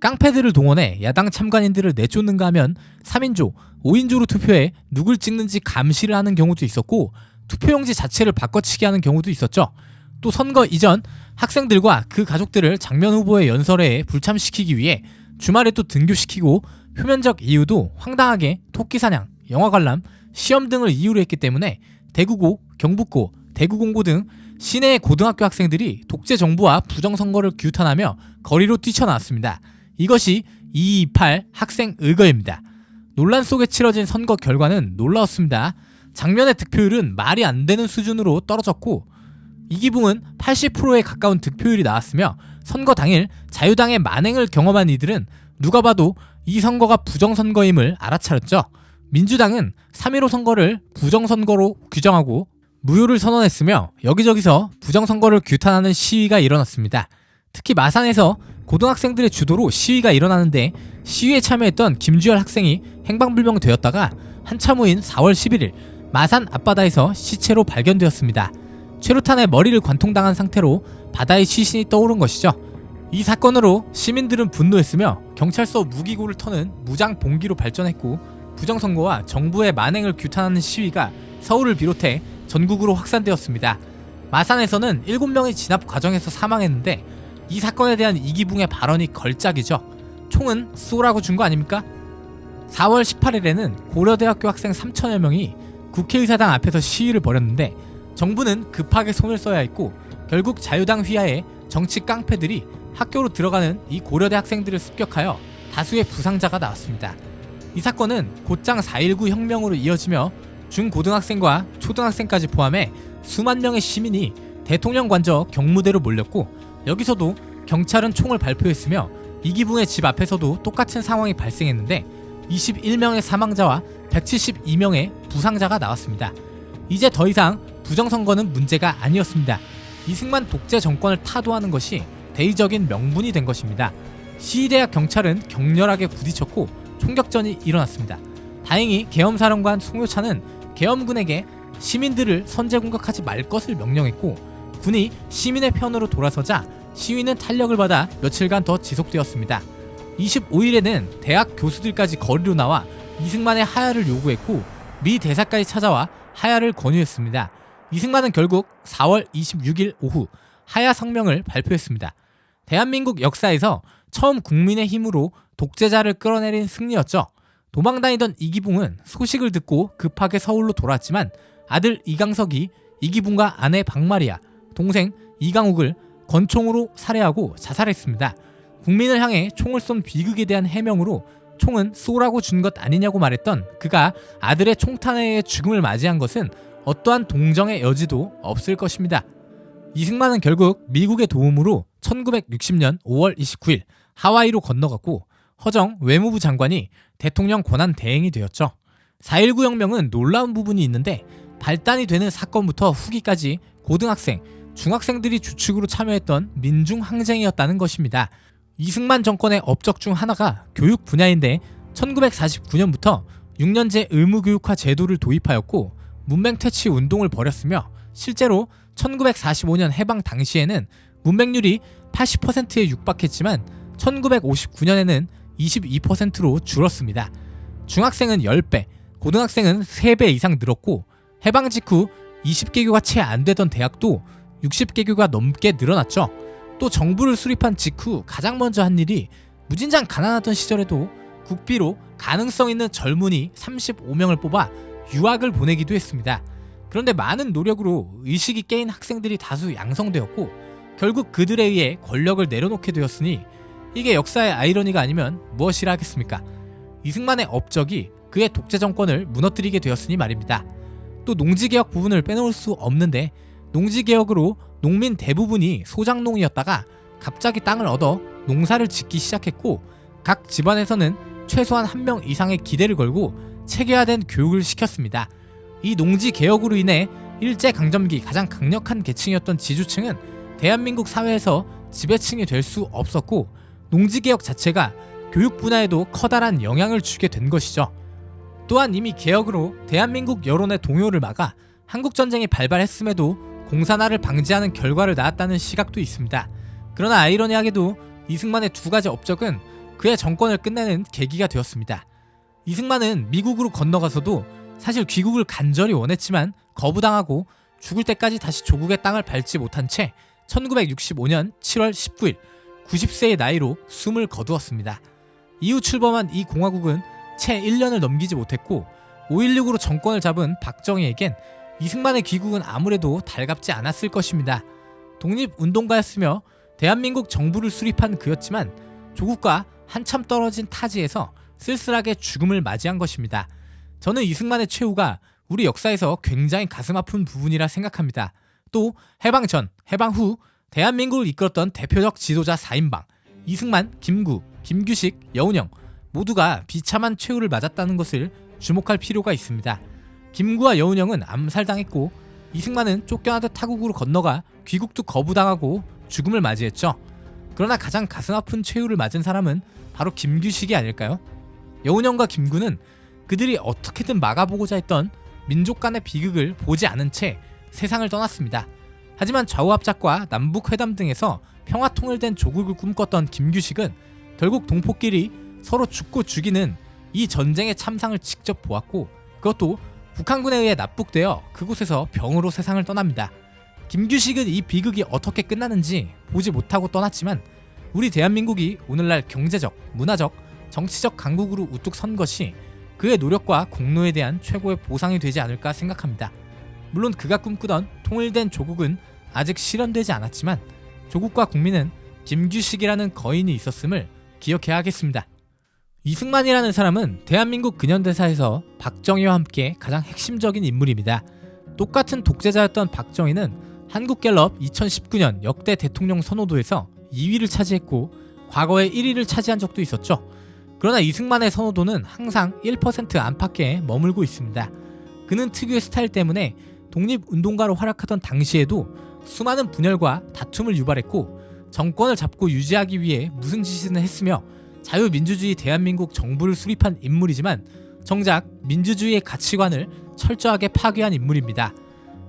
깡패들을 동원해 야당 참관인들을 내쫓는가 하면 3인조, 5인조로 투표해 누굴 찍는지 감시를 하는 경우도 있었고 투표용지 자체를 바꿔치기 하는 경우도 있었죠. 또 선거 이전 학생들과 그 가족들을 장면 후보의 연설회에 불참시키기 위해 주말에 또 등교시키고 표면적 이유도 황당하게 토끼사냥, 영화관람, 시험 등을 이유로 했기 때문에 대구고, 경북고, 대구공고 등 시내의 고등학교 학생들이 독재 정부와 부정선거를 규탄하며 거리로 뛰쳐나왔습니다. 이것이 228 학생 의거입니다. 논란 속에 치러진 선거 결과는 놀라웠습니다. 장면의 득표율은 말이 안 되는 수준으로 떨어졌고 이기붕은 80%에 가까운 득표율이 나왔으며 선거 당일 자유당의 만행을 경험한 이들은 누가 봐도 이 선거가 부정선거임을 알아차렸죠. 민주당은 3.15 선거를 부정선거로 규정하고 무효를 선언했으며 여기저기서 부정선거를 규탄하는 시위가 일어났습니다. 특히 마산에서 고등학생들의 주도로 시위가 일어나는데 시위에 참여했던 김주열 학생이 행방불명되었다가 한참 후인 4월 11일 마산 앞바다에서 시체로 발견되었습니다. 최루탄에 머리를 관통당한 상태로 바다의 시신이 떠오른 것이죠. 이 사건으로 시민들은 분노했으며 경찰서 무기고를 터는 무장 봉기로 발전했고 부정선거와 정부의 만행을 규탄하는 시위가 서울을 비롯해 전국으로 확산되었습니다. 마산에서는 7명이 진압 과정에서 사망했는데 이 사건에 대한 이기붕의 발언이 걸작이죠. 총은 쏘라고 준 거 아닙니까? 4월 18일에는 고려대학교 학생 3천여 명이 국회의사당 앞에서 시위를 벌였는데 정부는 급하게 손을 써야 했고 결국 자유당 휘하에 정치 깡패들이 학교로 들어가는 이 고려대 학생들을 습격하여 다수의 부상자가 나왔습니다. 이 사건은 곧장 4.19 혁명으로 이어지며 중고등학생과 초등학생까지 포함해 수만 명의 시민이 대통령 관저 경무대로 몰렸고 여기서도 경찰은 총을 발표했으며 이기붕의 집 앞에서도 똑같은 상황이 발생했는데 21명의 사망자와 172명의 부상자가 나왔습니다. 이제 더 이상 부정선거는 문제가 아니었습니다. 이승만 독재 정권을 타도하는 것이 대의적인 명분이 된 것입니다. 시위대와 경찰은 격렬하게 부딪혔고 총격전이 일어났습니다. 다행히 계엄사령관 송효찬은 계엄군에게 시민들을 선제 공격하지 말 것을 명령했고 군이 시민의 편으로 돌아서자 시위는 탄력을 받아 며칠간 더 지속되었습니다. 25일에는 대학 교수들까지 거리로 나와 이승만의 하야를 요구했고 미 대사까지 찾아와 하야를 권유했습니다. 이승만은 결국 4월 26일 오후 하야 성명을 발표했습니다. 대한민국 역사에서 처음 국민의 힘으로 독재자를 끌어내린 승리였죠. 도망다니던 이기붕은 소식을 듣고 급하게 서울로 돌아왔지만 아들 이강석이 이기붕과 아내 박마리아, 동생 이강욱을 권총으로 살해하고 자살했습니다. 국민을 향해 총을 쏜 비극에 대한 해명으로 총은 쏘라고 준 것 아니냐고 말했던 그가 아들의 총탄에 의해 죽음을 맞이한 것은 어떠한 동정의 여지도 없을 것입니다. 이승만은 결국 미국의 도움으로 1960년 5월 29일 하와이로 건너갔고 허정 외무부 장관이 대통령 권한 대행이 되었죠. 4.19 혁명은 놀라운 부분이 있는데 발단이 되는 사건부터 후기까지 고등학생, 중학생들이 주축으로 참여했던 민중항쟁이었다는 것입니다. 이승만 정권의 업적 중 하나가 교육 분야인데 1949년부터 6년제 의무교육화 제도를 도입하였고 문맹퇴치 운동을 벌였으며 실제로 1945년 해방 당시에는 문맹률이 80%에 육박했지만 1959년에는 22%로 줄었습니다. 중학생은 10배, 고등학생은 3배 이상 늘었고 해방 직후 20개교가 채 안 되던 대학도 60개교가 넘게 늘어났죠. 또 정부를 수립한 직후 가장 먼저 한 일이 무진장 가난하던 시절에도 국비로 가능성 있는 젊은이 35명을 뽑아 유학을 보내기도 했습니다. 그런데 많은 노력으로 의식이 깨인 학생들이 다수 양성되었고 결국 그들에 의해 권력을 내려놓게 되었으니 이게 역사의 아이러니가 아니면 무엇이라 하겠습니까? 이승만의 업적이 그의 독재 정권을 무너뜨리게 되었으니 말입니다. 또 농지개혁 부분을 빼놓을 수 없는데 농지개혁으로 농민 대부분이 소작농이었다가 갑자기 땅을 얻어 농사를 짓기 시작했고 각 집안에서는 최소한 1명 이상의 기대를 걸고 체계화된 교육을 시켰습니다. 이 농지개혁으로 인해 일제강점기 가장 강력한 계층이었던 지주층은 대한민국 사회에서 지배층이 될 수 없었고 농지개혁 자체가 교육 분야에도 커다란 영향을 주게 된 것이죠. 또한 이미 개혁으로 대한민국 여론의 동요를 막아 한국전쟁이 발발했음에도 공산화를 방지하는 결과를 낳았다는 시각도 있습니다. 그러나 아이러니하게도 이승만의 두 가지 업적은 그의 정권을 끝내는 계기가 되었습니다. 이승만은 미국으로 건너가서도 사실 귀국을 간절히 원했지만 거부당하고 죽을 때까지 다시 조국의 땅을 밟지 못한 채 1965년 7월 19일 90세의 나이로 숨을 거두었습니다. 이후 출범한 이 공화국은 채 1년을 넘기지 못했고 5.16으로 정권을 잡은 박정희에겐 이승만의 귀국은 아무래도 달갑지 않았을 것입니다. 독립운동가였으며 대한민국 정부를 수립한 그였지만 조국과 한참 떨어진 타지에서 쓸쓸하게 죽음을 맞이한 것입니다. 저는 이승만의 최후가 우리 역사에서 굉장히 가슴 아픈 부분이라 생각합니다. 또 해방 전, 해방 후 대한민국을 이끌었던 대표적 지도자 4인방 이승만, 김구, 김규식, 여운형 모두가 비참한 최후를 맞았다는 것을 주목할 필요가 있습니다. 김구와 여운형은 암살당했고 이승만은 쫓겨나듯 타국으로 건너가 귀국도 거부당하고 죽음을 맞이했죠. 그러나 가장 가슴 아픈 최후를 맞은 사람은 바로 김규식이 아닐까요? 여운형과 김구는 그들이 어떻게든 막아보고자 했던 민족 간의 비극을 보지 않은 채 세상을 떠났습니다. 하지만 좌우합작과 남북회담 등에서 평화통일된 조국을 꿈꿨던 김규식은 결국 동포끼리 서로 죽고 죽이는 이 전쟁의 참상을 직접 보았고 그것도 북한군에 의해 납북되어 그곳에서 병으로 세상을 떠납니다. 김규식은 이 비극이 어떻게 끝나는지 보지 못하고 떠났지만 우리 대한민국이 오늘날 경제적, 문화적, 정치적 강국으로 우뚝 선 것이 그의 노력과 공로에 대한 최고의 보상이 되지 않을까 생각합니다. 물론 그가 꿈꾸던 통일된 조국은 아직 실현되지 않았지만 조국과 국민은 김규식이라는 거인이 있었음을 기억해야 하겠습니다. 이승만이라는 사람은 대한민국 근현대사에서 박정희와 함께 가장 핵심적인 인물입니다. 똑같은 독재자였던 박정희는 한국갤럽 2019년 역대 대통령 선호도에서 2위를 차지했고 과거에 1위를 차지한 적도 있었죠. 그러나 이승만의 선호도는 항상 1% 안팎에 머물고 있습니다. 그는 특유의 스타일 때문에 독립운동가로 활약하던 당시에도 수많은 분열과 다툼을 유발했고 정권을 잡고 유지하기 위해 무슨 짓이든 했으며 자유민주주의 대한민국 정부를 수립한 인물이지만 정작 민주주의의 가치관을 철저하게 파괴한 인물입니다.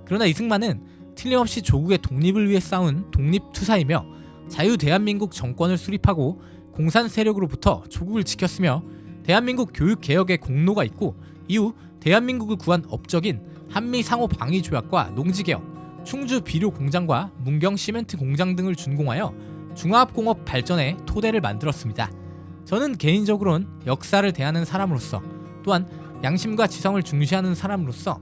그러나 이승만은 틀림없이 조국의 독립을 위해 싸운 독립투사이며 자유 대한민국 정권을 수립하고 공산 세력으로부터 조국을 지켰으며 대한민국 교육개혁의 공로가 있고 이후 대한민국을 구한 업적인 한미 상호 방위 조약과 농지개혁, 충주 비료 공장과 문경 시멘트 공장 등을 준공하여 중화합공업 발전의 토대를 만들었습니다. 저는 개인적으로는 역사를 대하는 사람으로서 또한 양심과 지성을 중시하는 사람으로서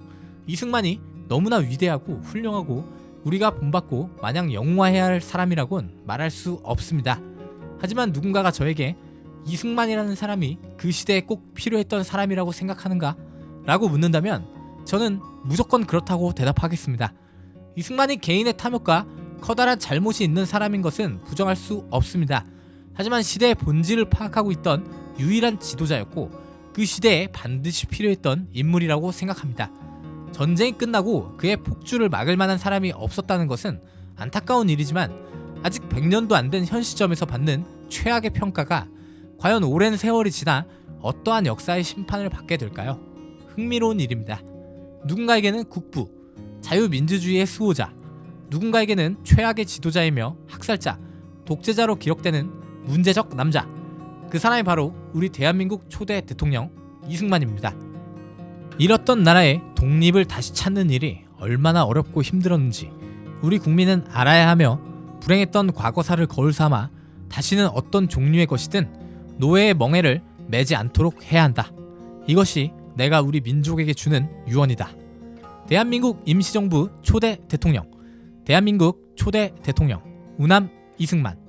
이승만이 너무나 위대하고 훌륭하고 우리가 본받고 마냥 영화해야 할 사람이라곤 말할 수 없습니다. 하지만 누군가가 저에게 이승만이라는 사람이 그 시대에 꼭 필요했던 사람이라고 생각하는가? 라고 묻는다면 저는 무조건 그렇다고 대답하겠습니다. 이승만이 개인의 탐욕과 커다란 잘못이 있는 사람인 것은 부정할 수 없습니다. 하지만 시대의 본질을 파악하고 있던 유일한 지도자였고 그 시대에 반드시 필요했던 인물이라고 생각합니다. 전쟁이 끝나고 그의 폭주를 막을 만한 사람이 없었다는 것은 안타까운 일이지만 아직 100년도 안 된 현 시점에서 받는 최악의 평가가 과연 오랜 세월이 지나 어떠한 역사의 심판을 받게 될까요? 흥미로운 일입니다. 누군가에게는 국부, 자유민주주의의 수호자, 누군가에게는 최악의 지도자이며 학살자, 독재자로 기록되는 문제적 남자, 그 사람이 바로 우리 대한민국 초대 대통령 이승만입니다. 잃었던 나라의 독립을 다시 찾는 일이 얼마나 어렵고 힘들었는지 우리 국민은 알아야 하며 불행했던 과거사를 거울 삼아 다시는 어떤 종류의 것이든 노예의 멍에를 매지 않도록 해야 한다. 이것이 내가 우리 민족에게 주는 유언이다. 대한민국 임시정부 초대 대통령, 대한민국 초대 대통령 우남 이승만.